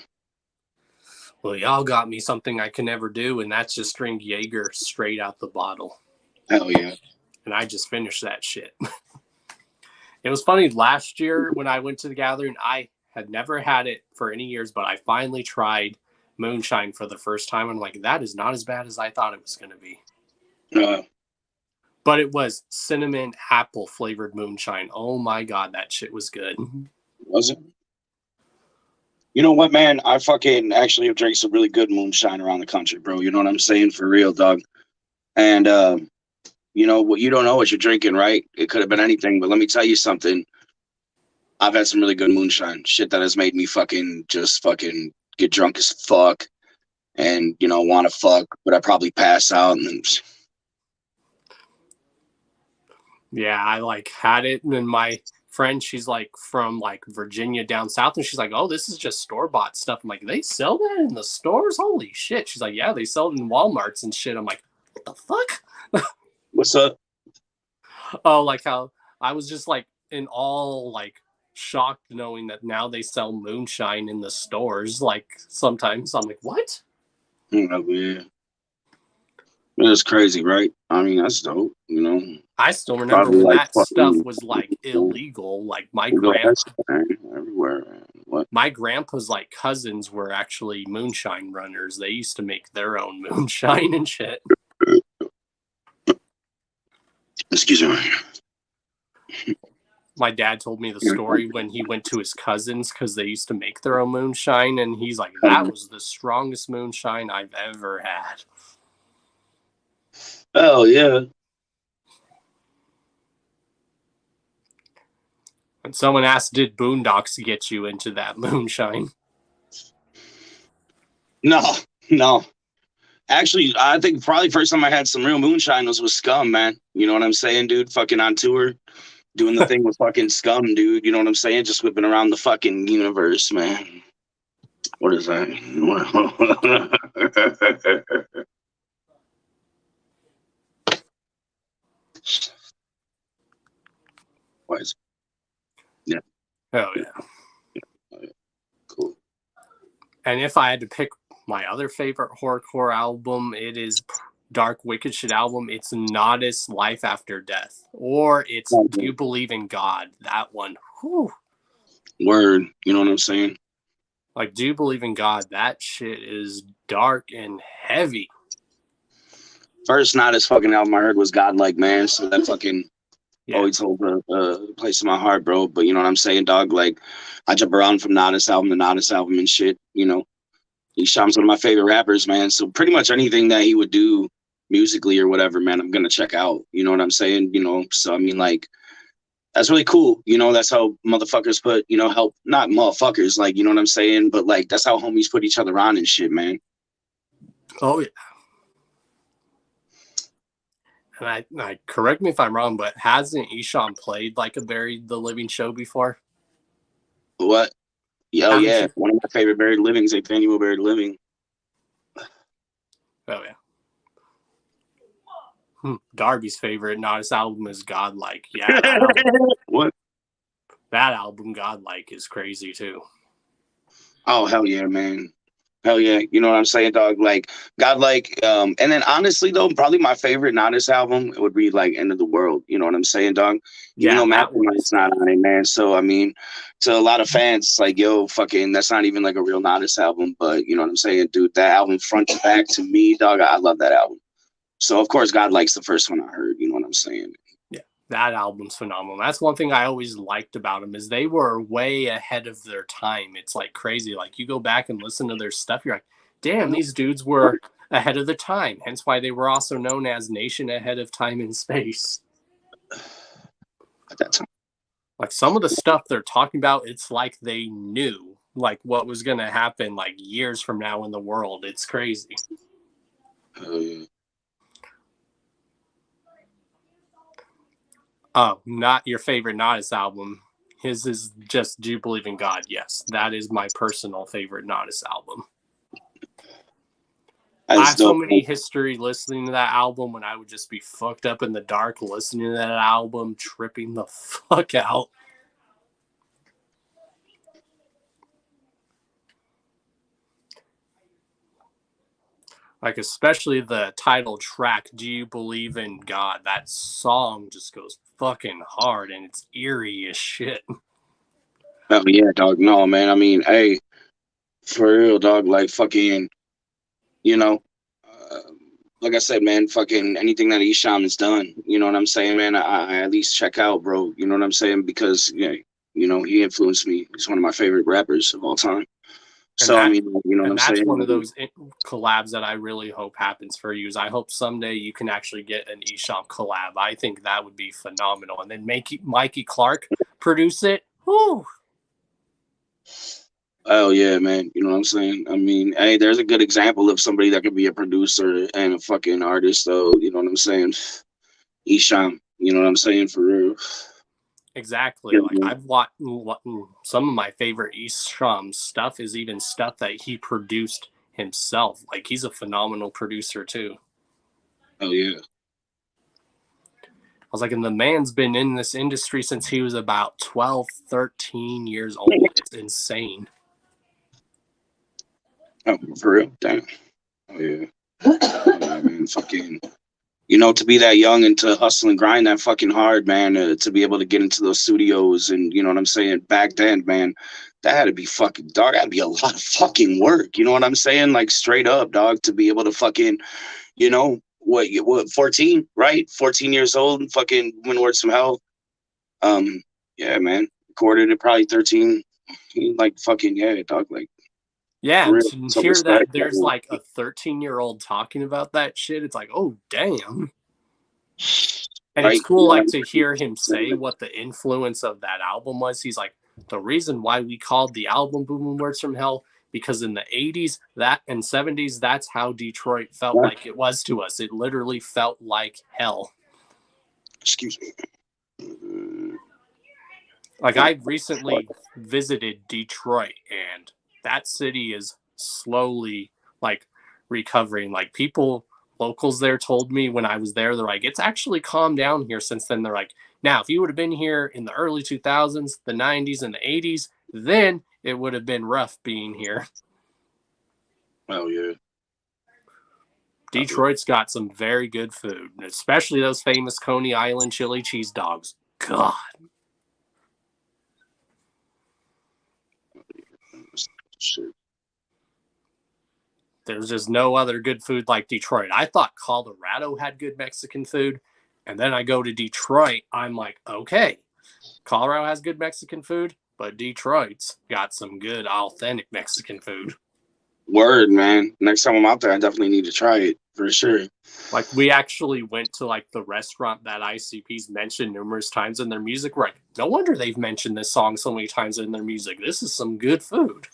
Well, y'all got me something I can never do, and that's just drink Jaeger straight out the bottle. Hell yeah. And I just finished that shit. It was funny, last year when I went to the gathering, I had never had it for any years, but I finally tried moonshine for the first time. I'm like, that is not as bad as I thought it was going to be. But it was cinnamon apple flavored moonshine. Oh my God, that shit was good. Was it? You know what, man? I fucking actually have drank some really good moonshine around the country, bro. You know what I'm saying? For real, dog. And, you know, what you don't know what you're drinking, right? It could have been anything, but let me tell you something. I've had some really good moonshine. Shit that has made me fucking get drunk as fuck and, you know, want to fuck, but I probably pass out and then. Yeah, I like had it, and then my friend, she's like from like Virginia down south, and she's like, "Oh, this is just store bought stuff." I'm like, "They sell that in the stores? Holy shit!" She's like, "Yeah, they sell it in WalMarts and shit." I'm like, "What the fuck?" What's up? Oh, like how I was just like in all like shocked knowing that now they sell moonshine in the stores. Like sometimes I'm like, "What?" Oh, yeah. It's crazy, right? I mean, that's dope, you know. I still remember Probably when like that stuff fucking was like illegal. Like my we go grandpa, everywhere. Man. What? my grandpa's like cousins were actually moonshine runners. They used to make their own moonshine and shit. Excuse me. My dad told me the story when he went to his cousins because they used to make their own moonshine, and he's like, "That was the strongest moonshine I've ever had." Oh yeah. And someone asked, "Did Boondocks get you into that moonshine?" No. Actually, I think probably first time I had some real moonshine was with Scum, man. You know what I'm saying, dude? Fucking on tour, doing the thing with fucking Scum, dude. You know what I'm saying? Just whipping around the fucking universe, man. What is that? What is it? Yeah. Oh yeah. Cool. And if I had to pick my other favorite horrorcore album, it is Dark Wicked Shit album. It's Nodis Life After Death, or it's Do You Believe in God? That one. Whew. Word. You know what I'm saying? Like, Do You Believe in God? That shit is dark and heavy. First Nodis fucking album I heard was Godlike, man. So that fucking always holds a place in my heart, bro. But you know what I'm saying, dog? Like, I jump around from Nodis album to Nodis album and shit, you know. Hisham's one of my favorite rappers, man. So pretty much anything that he would do musically or whatever, man, I'm gonna check out. You know what I'm saying? You know, so I mean, like, that's really cool. You know, that's how motherfuckers put, you know, help, not motherfuckers, like, you know what I'm saying? But like, that's how homies put each other on and shit, man. Oh yeah. And I correct me if I'm wrong, but hasn't Isham played like a Buried the Living show before? What? Oh yeah, one of my favorite Buried Livings, Annual Buried Living. Oh yeah. Darby's favorite Nodis album is Godlike. Yeah. What? That album, Godlike, is crazy too. Oh hell yeah, man. Hell yeah. You know what I'm saying, dog? Like, Godlike, and then honestly though, probably my favorite Nodis album would be like End of the World. You know what I'm saying, dog? Even though Mastermind's not on it, man. So I mean, to a lot of fans, it's like, yo, fucking, that's not even like a real Nodis album. But you know what I'm saying, dude? That album front to back, to me, dog, I love that album. So of course, Godlike's the first one I heard. You know what I'm saying? Yeah, that album's phenomenal. That's one thing I always liked about them, is they were way ahead of their time. It's like crazy. Like, you go back and listen to their stuff, you're like, damn, these dudes were ahead of the time. Hence why they were also known as Nation Ahead of Time in Space. At that time. Like, some of the stuff they're talking about, it's like they knew like what was going to happen like years from now in the world. It's crazy. Oh, not your favorite Nodis album. His is just Do You Believe in God? Yes, that is my personal favorite Nodis album. I have so many history listening to that album when I would just be fucked up in the dark listening to that album, tripping the fuck out. Like, especially the title track, Do You Believe in God? That song just goes fucking hard and it's eerie as shit. Oh yeah, dog. No, man. I mean, hey, for real, dog. Like, fucking, you know, like I said, man, fucking anything that Isham has done, you know what I'm saying, man, I at least check out, bro. You know what I'm saying? Because he influenced me. He's one of my favorite rappers of all time. And So that, I mean, you know what and I'm that's saying? one of those collabs that I really hope happens for you. Is I hope someday you can actually get an Isham collab. I think that would be phenomenal. And then make Mikey Clark produce it. Whoo! Oh yeah, man. You know what I'm saying? I mean, hey, there's a good example of somebody that could be a producer and a fucking artist, though. You know what I'm saying? Isham. You know what I'm saying? For real. Exactly. Like I've watched some of my favorite Isham stuff is even stuff that he produced himself. Like he's a phenomenal producer too. Oh yeah. I was like, and the man's been in this industry since he was about 12, 13 years old. It's insane. Oh, for real? Damn. Oh yeah. I mean, fucking. To be that young and to hustle and grind that fucking hard, man, to be able to get into those studios and, you know what I'm saying, back then, man, that had to be fucking, dog, that'd be a lot of fucking work, you know what I'm saying? Like, straight up, dog, to be able to fucking, what, 14, right? 14 years old and fucking When Words From Hell. Yeah, man, recorded at probably 13, like, fucking, yeah, dog, like, yeah, real, and to so hear respect, that there's like a 13-year-old talking about that shit, it's like, oh, damn. And it's right? cool, like, to hear him say what the influence of that album was. He's like, the reason why we called the album Boom Words From Hell, because in the 80s that and 70s, that's how Detroit felt like it was to us. It literally felt like hell. Excuse me. Like, I recently visited Detroit, and that city is slowly, like, recovering. Like, locals there told me when I was there, they're like, it's actually calmed down here since then. They're like, now, if you would have been here in the early 2000s, the 90s, and the 80s, then it would have been rough being here. Oh, yeah. Detroit's got some very good food, especially those famous Coney Island chili cheese dogs. God. Shit. There's just no other good food like Detroit. I thought Colorado had good Mexican food. And then I go to Detroit. I'm like, okay, Colorado has good Mexican food, but Detroit's got some good, authentic Mexican food. Word, man. Next time I'm out there, I definitely need to try it for sure. Like, we actually went to like the restaurant that ICP's mentioned numerous times in their music. We're like, no wonder they've mentioned this song so many times in their music. This is some good food.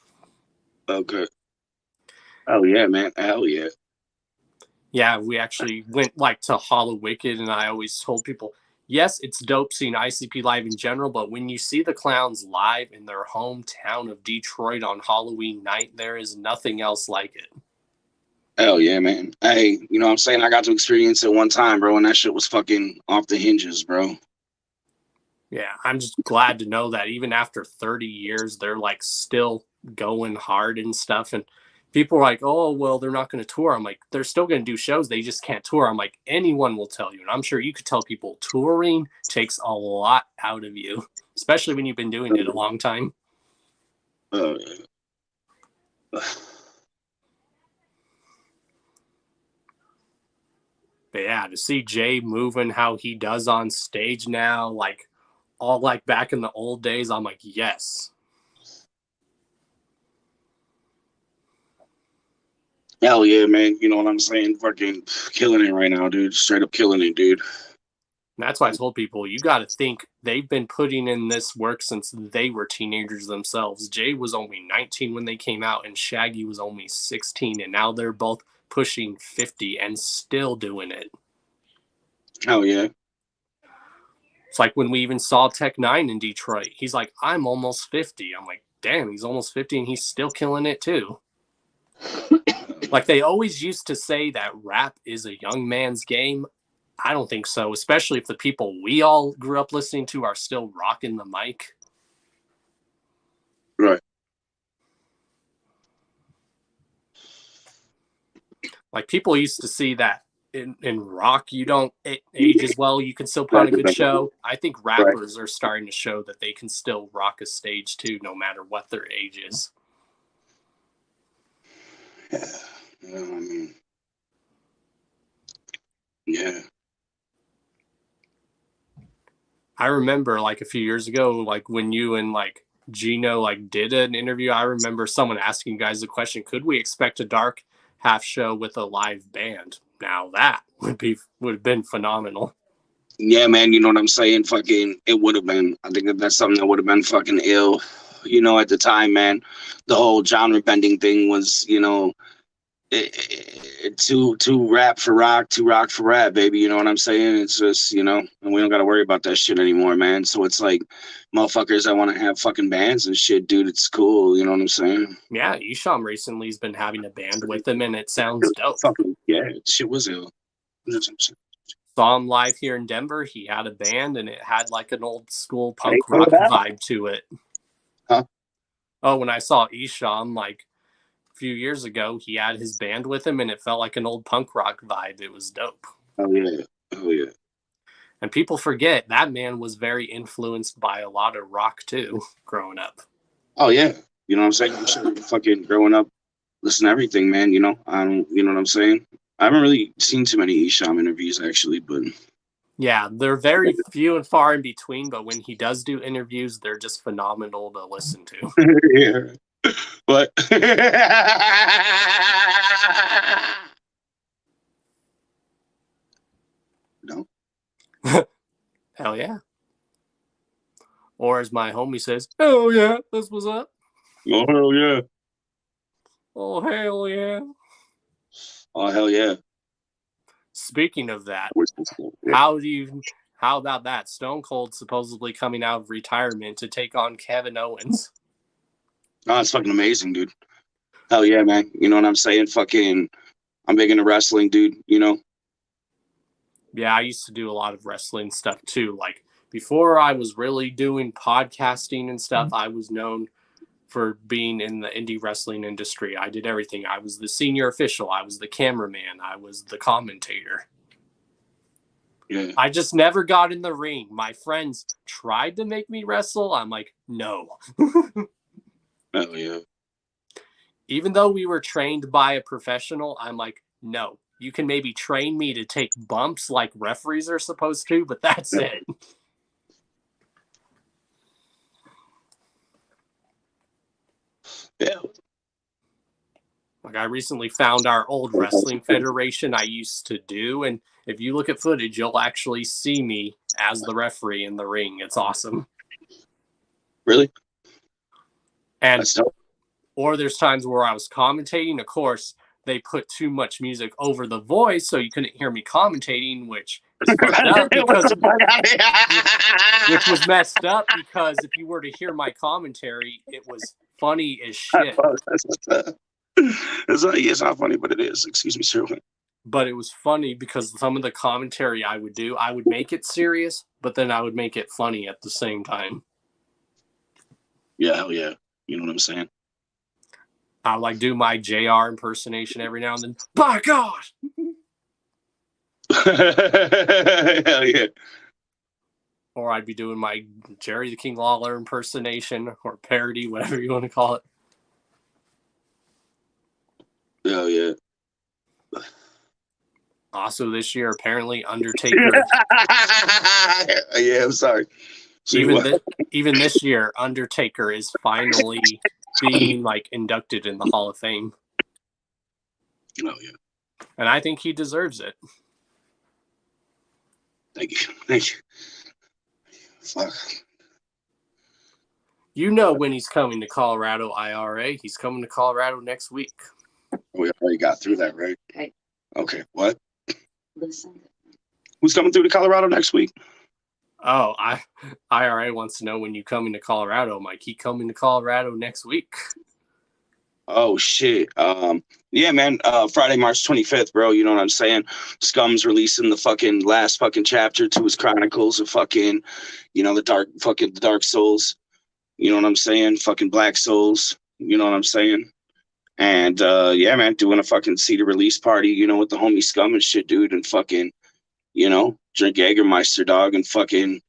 Okay. Oh yeah, man. Hell yeah. Yeah, we actually went like to Hollow Wicked, and I always told people, yes, it's dope seeing ICP live in general, but when you see the Clowns live in their hometown of Detroit on Halloween night, there is nothing else like it. Hell yeah, man. Hey, you know what I'm saying? I got to experience it one time, bro, and that shit was fucking off the hinges, bro. Yeah, I'm just glad to know that even after 30 years, they're like still going hard and stuff. And people are like, oh, well, they're not going to tour. I'm like, they're still going to do shows. They just can't tour. I'm like, anyone will tell you. And I'm sure you could tell people touring takes a lot out of you, especially when you've been doing it a long time. Yeah. But yeah, to see Jay moving how he does on stage now, like all like back in the old days, I'm like, yes. Hell yeah, man. You know what I'm saying? Fucking killing it right now, dude. Straight up killing it, dude. And that's why I told people, you got to think they've been putting in this work since they were teenagers themselves. Jay was only 19 when they came out, and Shaggy was only 16, and now they're both pushing 50 and still doing it. Hell yeah. It's like when we even saw Tech 9 in Detroit. He's like, I'm almost 50. I'm like, damn, he's almost 50 and he's still killing it too. Like, they always used to say that rap is a young man's game. I don't think so, especially if the people we all grew up listening to are still rocking the mic. Right. Like, people used to see that in rock, you don't age as well. You can still put on a good show. I think rappers are starting to show that they can still rock a stage too, no matter what their age is. Yeah. I mean, Yeah. I remember like a few years ago, like when you and like Gino like did an interview, I remember someone asking you guys the question, could we expect a Dark Half show with a live band? Now that would have been phenomenal. Yeah, man, you know what I'm saying? Fucking, it would have been. I think that's something that would have been fucking ill. You know, at the time, man, the whole genre bending thing was, you know, too rap for rock, too rock for rap, baby. You know what I'm saying? It's just, you know, and we don't got to worry about that shit anymore, man. So it's like, motherfuckers that want to have fucking bands and shit, dude. It's cool. You know what I'm saying? Yeah, Isham recently has been having a band with him, and it sounds dope. Fucking yeah, shit was ill. Saw him live here in Denver. He had a band, and it had like an old school punk rock vibe to it. Huh? Oh, when I saw Isham like a few years ago, he had his band with him, and it felt like an old punk rock vibe. It was dope. Oh yeah, oh yeah. And people forget that man was very influenced by a lot of rock too, growing up. Oh yeah, you know what I'm saying? I'm sure fucking growing up, listen to everything, man. You know, you know what I'm saying? I haven't really seen too many Isham interviews actually, but yeah, they're very few and far in between. But when he does do interviews, they're just phenomenal to listen to. Yeah, but no. Hell yeah. Or as my homie says, hell yeah, this was up. Oh hell yeah. Oh hell yeah. Oh hell yeah. Speaking of that, Yeah. how about that? Stone Cold supposedly coming out of retirement to take on Kevin Owens. Oh, it's fucking amazing, dude. Hell yeah, man. You know what I'm saying? Fucking, I'm big into wrestling, dude. You know? Yeah, I used to do a lot of wrestling stuff too. Like before I was really doing podcasting and stuff, I was known for being in the indie wrestling industry. I did everything. I was the senior official. I was the cameraman. I was the commentator. Yeah. I just never got in the ring. My friends tried to make me wrestle. I'm like, no. Hell yeah. Even though we were trained by a professional, I'm like, no. You can maybe train me to take bumps like referees are supposed to, but that's it. Yeah. Like I recently found our old wrestling federation I used to do, and if you look at footage, you'll actually see me as the referee in the ring. It's awesome. Really? And or there's times where I was commentating. Of course, they put too much music over the voice, so you couldn't hear me commentating, which is fucked up because which was messed up because if you were to hear my commentary, it was funny as shit. It's not funny, but it is. Excuse me, sir. But it was funny because some of the commentary I would do, I would make it serious, but then I would make it funny at the same time. Yeah, hell yeah. You know what I'm saying? I like do my JR impersonation every now and then. By God! Hell yeah. Or I'd be doing my Jerry the King Lawler impersonation or parody, whatever you want to call it. Hell yeah. Also this year, apparently Undertaker. Yeah, I'm sorry. Even this year, Undertaker is finally being like inducted in the Hall of Fame. Oh yeah. And I think he deserves it. Thank you. Fuck. You know when he's coming to Colorado IRA. He's coming to Colorado next week. We already got through that, right? Okay. What? Listen. Who's coming through to Colorado next week? Oh, IRA wants to know when you coming to Colorado. I'm like, he coming to Colorado next week. Oh shit. Yeah, man. Friday, March 25th, bro. You know what I'm saying? Scum's releasing the fucking last fucking chapter to his chronicles of fucking, you know, the dark souls. You know what I'm saying? Fucking Black Souls. You know what I'm saying? And yeah, man, doing a fucking CD release party, you know, with the homie Scum and shit, dude, and fucking, you know, drink Jägermeister, dog, and fucking,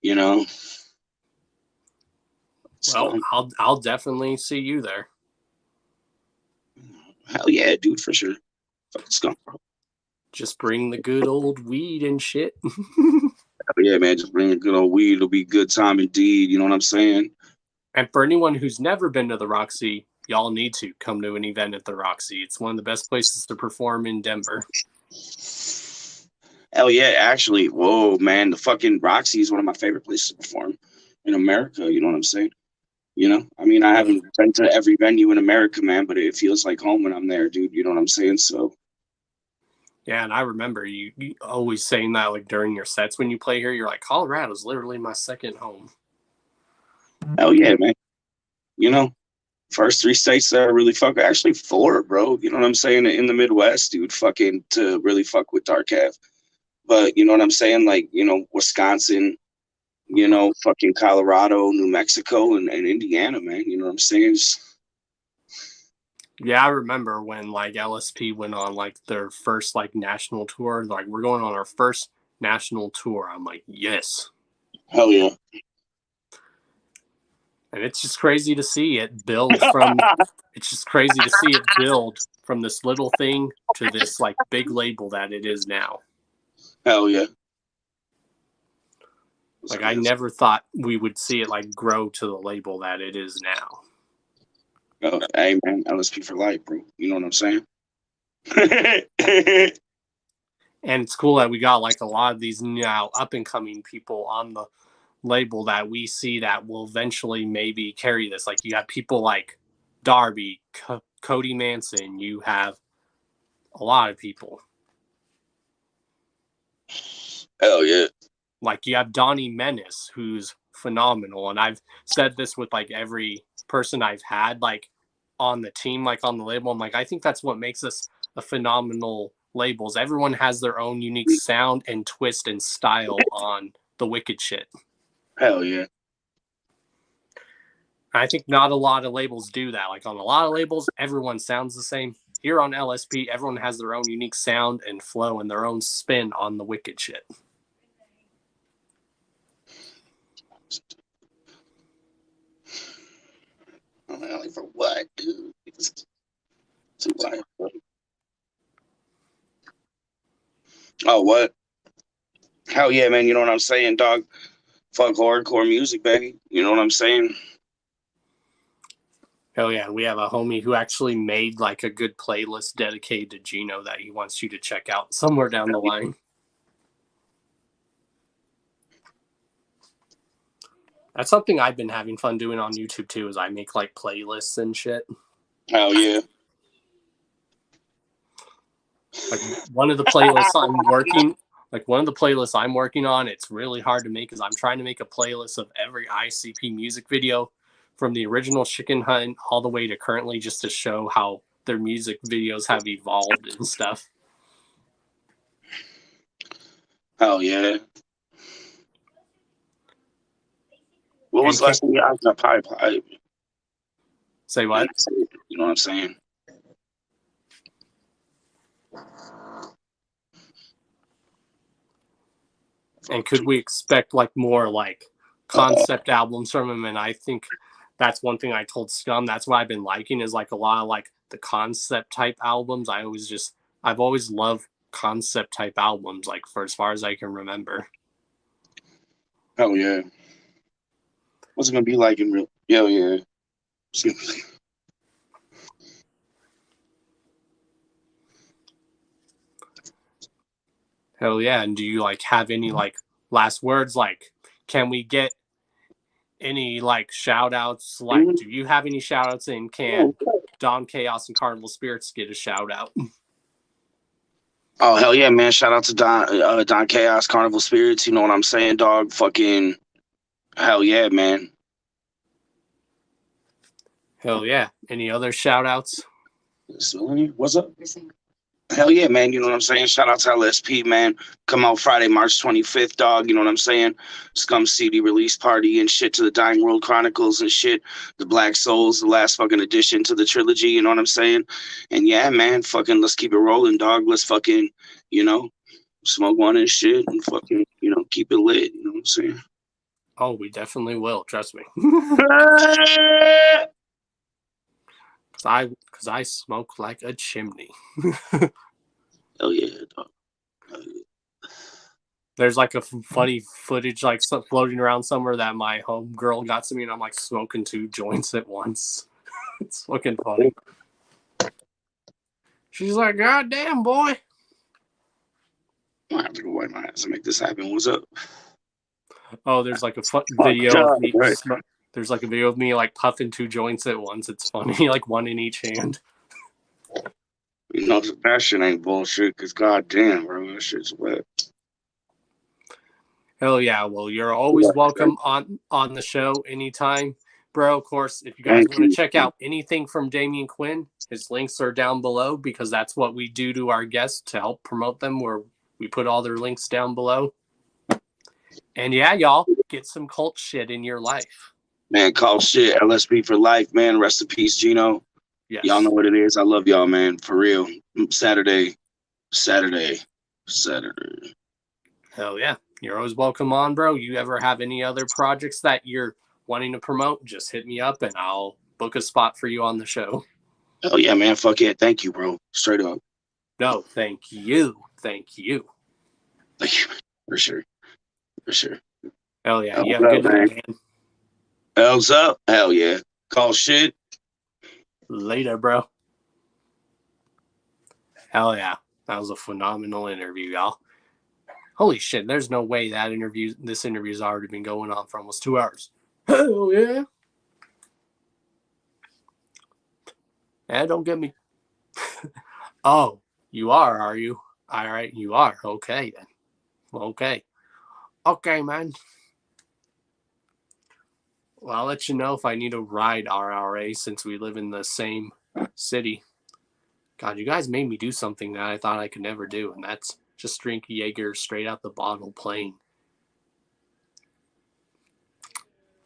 you know. Well, I'll definitely see you there. Hell yeah, dude, for sure. Fucking Scum, bro. Just bring the good old weed and shit. Yeah, man, just bring a good old weed. It'll be a good time indeed. You know what I'm saying? And for anyone who's never been to the Roxy, y'all need to come to an event at the Roxy. It's one of the best places to perform in Denver. Hell yeah, actually. Whoa, man, the fucking Roxy is one of my favorite places to perform in America. You know what I'm saying? You know, I mean, I haven't been to every venue in America, man, but it feels like home when I'm there, dude. You know what I'm saying? So. Yeah, and I remember you always saying that, like, during your sets when you play here, you're like, Colorado's literally my second home. Hell yeah, man. You know, first 3 states that I really fuck with, actually 4, bro. You know what I'm saying? In the Midwest, dude, fucking to really fuck with Dark Ave. But you know what I'm saying? Like, you know, Wisconsin, you know, fucking Colorado, New Mexico, and Indiana, man. You know what I'm saying? Yeah, I remember when like LSP went on like their first like national tour. Like, we're going on our first national tour. I'm like, yes. Hell yeah. And it's just crazy to see it build from it's just crazy to see it build from this little thing to this like big label that it is now. Hell yeah. Like, I never thought we would see it like grow to the label that it is now. Oh, hey man, LSP for life, bro. You know what I'm saying? And it's cool that we got like a lot of these now up and coming people on the label that we see that will eventually maybe carry this. Like, you have people like Darby, Cody Manson. You have a lot of people. Hell yeah. Like, you have Donnie Menace, who's phenomenal. And I've said this with like every person I've had like on the team, like on the label. I'm like, I think that's what makes us a phenomenal labels. Everyone has their own unique sound and twist and style on the wicked shit. Hell yeah. I think not a lot of labels do that. Like, on a lot of labels, everyone sounds the same. Here on LSP, everyone has their own unique sound and flow and their own spin on the wicked shit. Like, for what, dude? It's too wild, bro. Oh, what? Hell yeah, man. You know what I'm saying, dog? Fuck hardcore music, baby. You know what I'm saying? Hell yeah. We have a homie who actually made like a good playlist dedicated to Gino that he wants you to check out somewhere down the line. That's something I've been having fun doing on YouTube too, is I make like playlists and shit. Hell yeah. Like, one of the playlists I'm working on, it's really hard to make, is I'm trying to make a playlist of every ICP music video from the original Chicken Hunt all the way to currently, just to show how their music videos have evolved and stuff. Hell yeah. What was the last thing I got pipe? Say what? You know what I'm saying? And could we expect like more like concept albums from him? And I think that's one thing I told Scum. That's what I've been liking, is like a lot of like the concept type albums. I've always loved concept type albums, like for as far as I can remember. Hell yeah. What's it gonna be like in real? Hell yeah. Hell yeah. And do you like have any like last words? Like, can we get any like shout outs? Like, do you have any shout outs, and can Don Chaos and Carnival Spirits get a shout out? Oh hell yeah, man. Shout out to Don Chaos, Carnival Spirits. You know what I'm saying, dog? Fucking hell yeah, man. Hell yeah. Any other shout outs? What's up? Hell yeah, man. You know what I'm saying? Shout out to LSP, man. Come out Friday, March 25th, dog. You know what I'm saying? Scum CD release party and shit to the Dying World Chronicles and shit. The Black Souls, the last fucking addition to the trilogy. You know what I'm saying? And yeah, man, fucking let's keep it rolling, dog. Let's fucking, you know, smoke one and shit and fucking, you know, keep it lit. You know what I'm saying? Oh, we definitely will. Trust me. Because I smoke like a chimney. Hell yeah, dog. There's like a funny footage like floating around somewhere that my home girl got to me, and I'm like smoking 2 joints at once. It's fucking funny. She's like, "God damn, boy." I have to go wipe my ass and make this happen. What's up? Oh, there's like a video God, of me. right. There's like a video of me like puffing 2 joints at once. It's funny, like one in each hand. You know that shit ain't bullshit. Cause goddamn, bro, that shit's wet. Hell yeah! Well, you're always welcome on the show anytime, bro. Of course, if you guys want to check out anything from Damien Quinn, his links are down below because that's what we do to our guests to help promote them. Where we put all their links down below. And yeah, y'all get some cult shit in your life. Man, call shit. LSP for life, man. Rest in peace, Gino. Yes. Y'all know what it is. I love y'all, man. For real. Saturday. Hell yeah. You're always welcome on, bro. You ever have any other projects that you're wanting to promote, just hit me up and I'll book a spot for you on the show. Oh yeah, man. Fuck yeah. Thank you, bro. Straight up. No, thank you. Thank you. Thank you. For sure. Hell yeah. You have a good night, man. Hell's up. Hell yeah. Call shit. Later, bro. Hell yeah. That was a phenomenal interview, y'all. Holy shit, there's no way this interview's already been going on for almost 2 hours. Hell yeah. Yeah, don't get me. Oh, you are you? All right, you are. Okay, then. Okay. Okay, man. Well, I'll let you know if I need a ride RRA since we live in the same city. God, you guys made me do something that I thought I could never do, and that's just drink Jaeger straight out the bottle plain.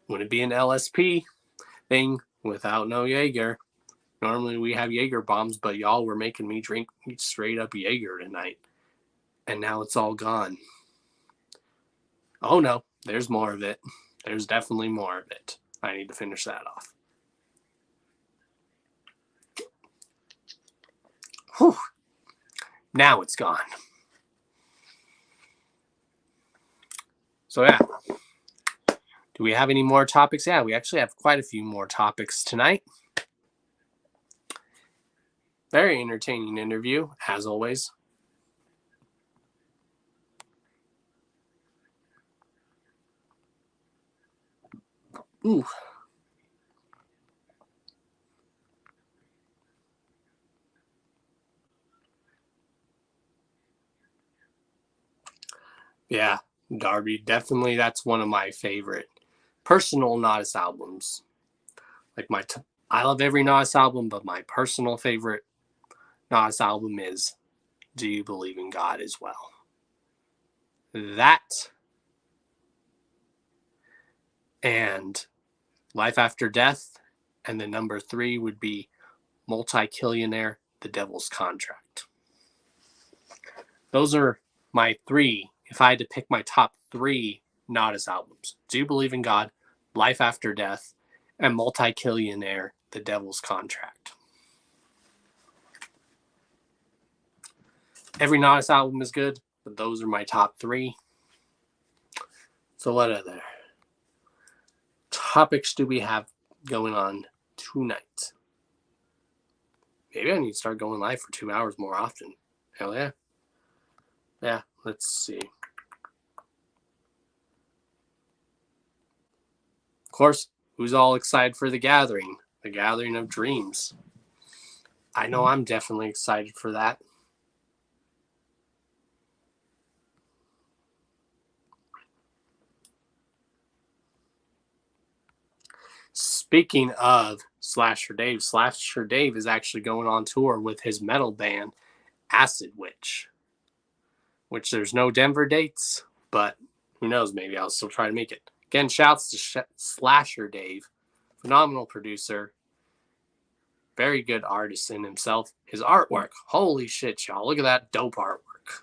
Wouldn't be an LSP thing without no Jaeger. Normally we have Jaeger bombs, but y'all were making me drink straight up Jaeger tonight. And now it's all gone. Oh no, there's more of it. There's definitely more of it. I need to finish that off. Whew. Now it's gone. So yeah. Do we have any more topics? Yeah, we actually have quite a few more topics tonight. Very entertaining interview, as always. Ooh. Yeah, Darby, definitely that's one of my favorite personal Nodis albums. Like I love every Nodis album, but my personal favorite Nodis album is Do You Believe in God as well. That and Life After Death, and the number 3 would be Multi-Killionaire, The Devil's Contract. Those are my 3. If I had to pick my top 3 Nodis albums, Do You Believe in God, Life After Death, and Multi-Killionaire, The Devil's Contract. Every Nodis album is good, but those are my top 3. So what other topics do we have going on tonight? Maybe I need to start going live for 2 hours more often. Hell yeah. Yeah, let's see. Of course, who's all excited for the gathering? The Gathering of Dreams. I know I'm definitely excited for that. Speaking of Slasher Dave is actually going on tour with his metal band, Acid Witch. Which there's no Denver dates, but who knows, maybe I'll still try to make it. Again, shouts to Slasher Dave, phenomenal producer, very good artist in himself. His artwork, holy shit, y'all, look at that dope artwork.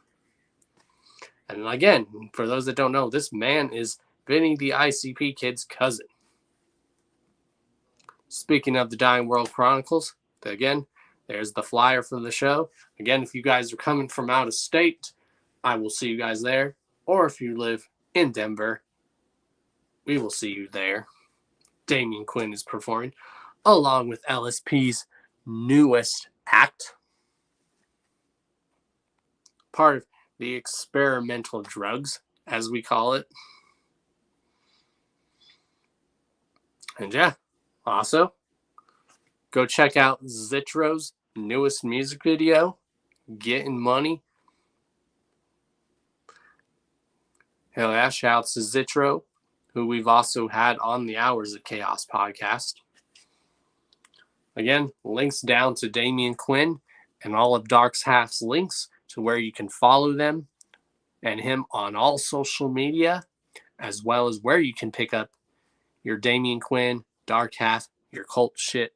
And again, for those that don't know, this man is Vinny the ICP Kid's cousin. Speaking of the Dying World Chronicles, again, there's the flyer for the show. Again, if you guys are coming from out of state, I will see you guys there. or if you live in Denver, we will see you there. Damien Quinn is performing, along with LSP's newest act, part of the experimental drugs, as we call it. And yeah, also, go check out Zitro's newest music video, Getting Money. Hell yeah, shouts to Zitro, who we've also had on the Hours of Chaos podcast. Again, links down to Damien Quinn and all of Dark's Half's links to where you can follow them and him on all social media, as well as where you can pick up your Damien Quinn, Dark Half, your cult shit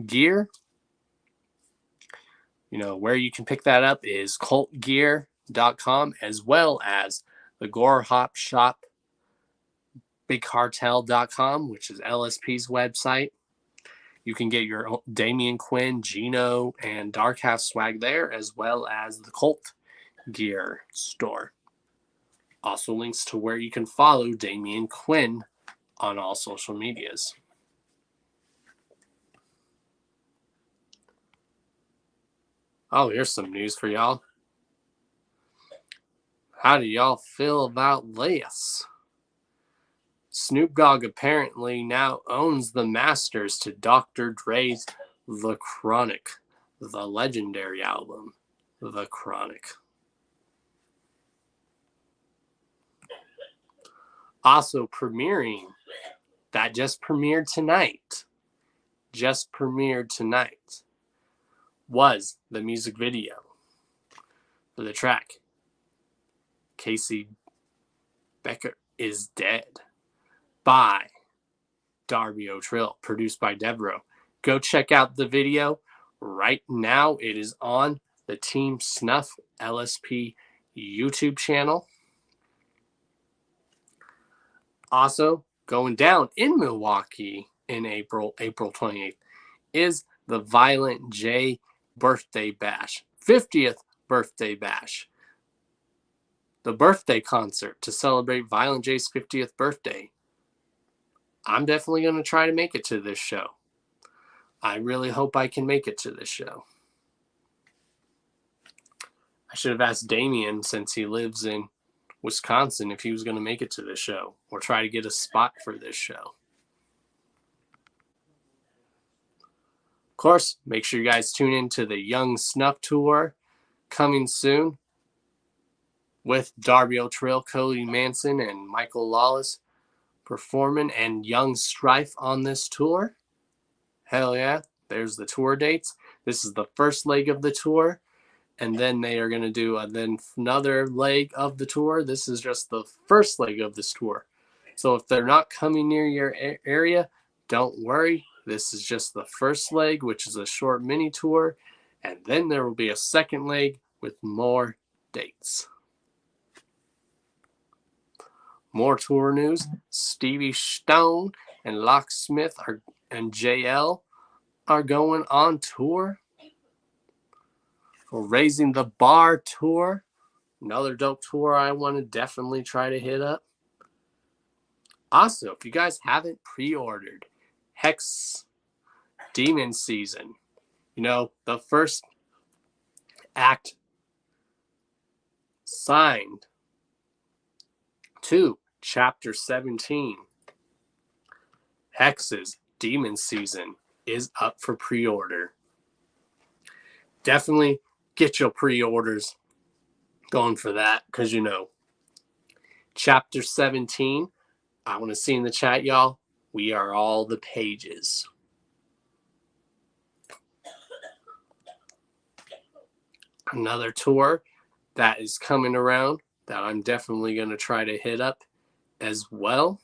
gear. You know, where you can pick that up is cultgear.com, as well as the Gore Hop Shop, bigcartel.com, which is LSP's website. You can get your Damien Quinn, Gino, and Dark Half swag there, as well as the Cult Gear store. Also links to where you can follow Damien Quinn on all social medias. Oh, here's some news for y'all. How do y'all feel about this? Snoop Dogg apparently now owns the masters to Dr. Dre's The Chronic, the legendary album, The Chronic. Also premiering, that just premiered tonight, was the music video for the track Casey Becker is Dead by Darby O'Trill, produced by Devereaux. Go check out the video right now. It is on the Team Snuff LSP YouTube channel. Also, going down in Milwaukee in April 28th, is the Violent J birthday bash, 50th birthday bash. The birthday concert to celebrate Violent J's 50th birthday. I'm definitely going to try to make it to this show. I really hope I can make it to this show. I should have asked Damien, since he lives in Wisconsin, if he was going to make it to this show or try to get a spot for this show. Of course, make sure you guys tune in to the Young Snuff Tour coming soon with Darby O'Trill, Cody Manson, and Michael Lawless performing, and Young Strife on this tour. Hell yeah, there's the tour dates. This is the first leg of the tour, and then they are going to do another leg of the tour. This is just the first leg of this tour. So if they're not coming near your area, don't worry. This is just the first leg, which is a short mini tour, and then there will be a second leg with more dates. More tour news. Stevie Stone and Locksmith and JL are going on tour. For Raising the Bar tour, another dope tour I want to definitely try to hit up. Also, if you guys haven't pre-ordered Hex Demon Season, you know, the first act signed to Chapter 17, Hex's Demon Season is up for pre-order. Definitely get your pre-orders going for that, because, you know, Chapter 17, I want to see in the chat, y'all, we are all the pages. Another tour that is coming around that I'm definitely going to try to hit up as well.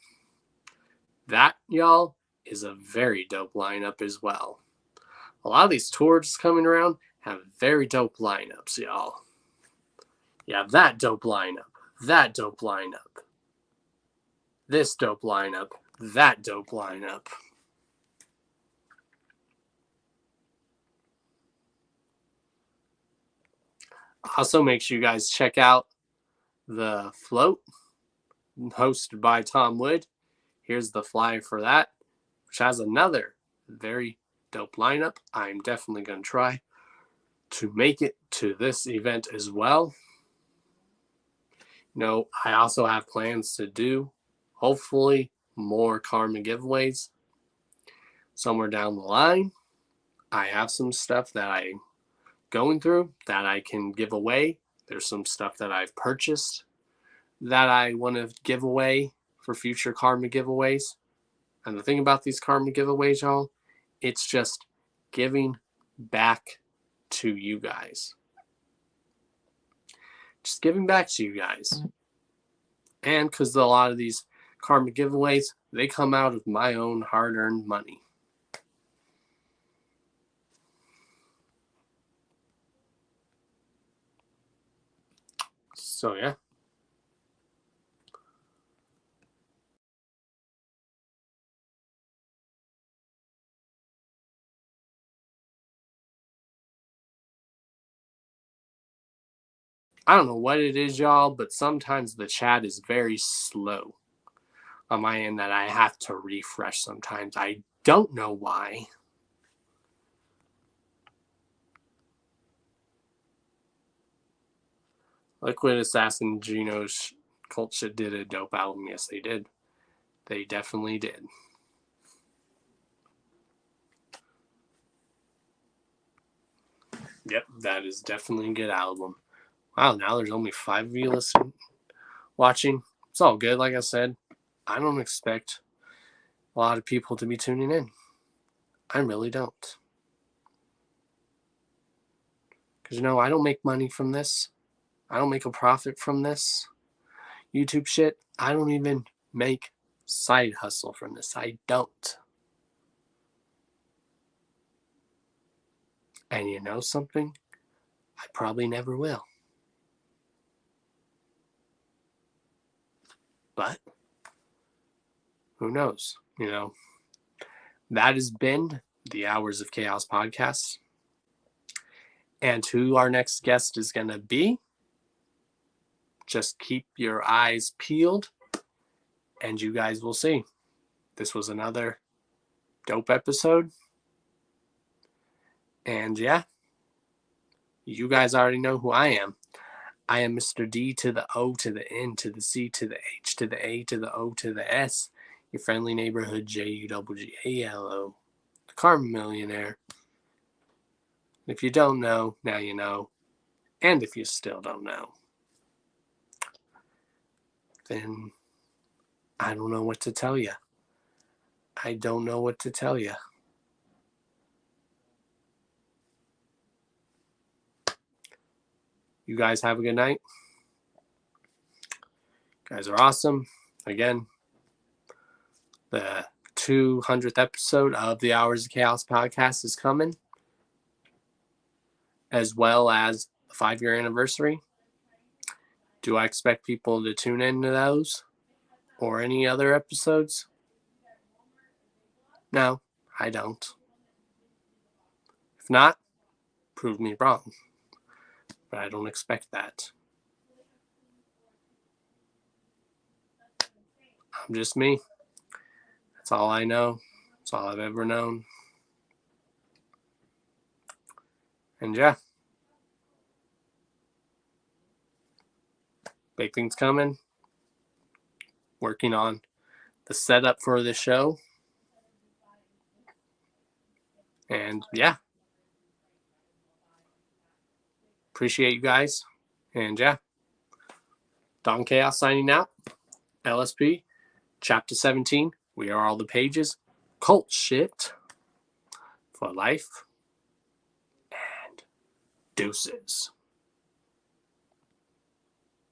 That, y'all, is a very dope lineup as well. A lot of these tours coming around have very dope lineups, y'all. You have that dope lineup, that dope lineup, this dope lineup, that dope lineup. Also, make sure you guys check out the float hosted by Tom Wood. Here's the flyer for that, which has another very dope lineup. I'm definitely going to try to make it to this event as well. You know, I also have plans to do, hopefully, more Karma giveaways somewhere down the line. I have some stuff that I'm going through that I can give away. There's some stuff that I've purchased that I want to give away for future Karma giveaways. And the thing about these Karma giveaways, y'all, it's just giving back to you guys. Just giving back to you guys. And because a lot of these Karma giveaways, they come out of my own hard-earned money. So, yeah. I don't know what it is, y'all, but sometimes the chat is very slow on my end that I have to refresh sometimes. I don't know why. Liquid Assassin Geno's Cult Shit did a dope album. Yes, they did. They definitely did. Yep, that is definitely a good album. Wow, now there's only 5 of you listening, watching. It's all good, like I said. I don't expect a lot of people to be tuning in. I really don't. Because, you know, I don't make money from this. I don't make a profit from this YouTube shit. I don't even make side hustle from this. I don't. And you know something? I probably never will. But who knows? You know, that has been the Hours of Chaos podcast. And who our next guest is going to be, just keep your eyes peeled and you guys will see. This was another dope episode. And yeah, you guys already know who I am. I am Mr. D to the O to the N to the C to the H to the A to the O to the S. Your friendly neighborhood JUGGALO. The Karma Millionaire. If you don't know, now you know. And if you still don't know, then I don't know what to tell you. I don't know what to tell you. You guys have a good night. You guys are awesome. Again, the 200th episode of the Hours of Chaos podcast is coming, as well as the 5-year anniversary. Do I expect people to tune into those or any other episodes? No, I don't. If not, prove me wrong. But I don't expect that. I'm just me. That's all I know. That's all I've ever known. And yeah. Big things coming. Working on the setup for the show. And yeah. Appreciate you guys. And yeah. Don Chaos signing out. LSP. Chapter 17. We are all the pages. Cult shit. For life. And deuces.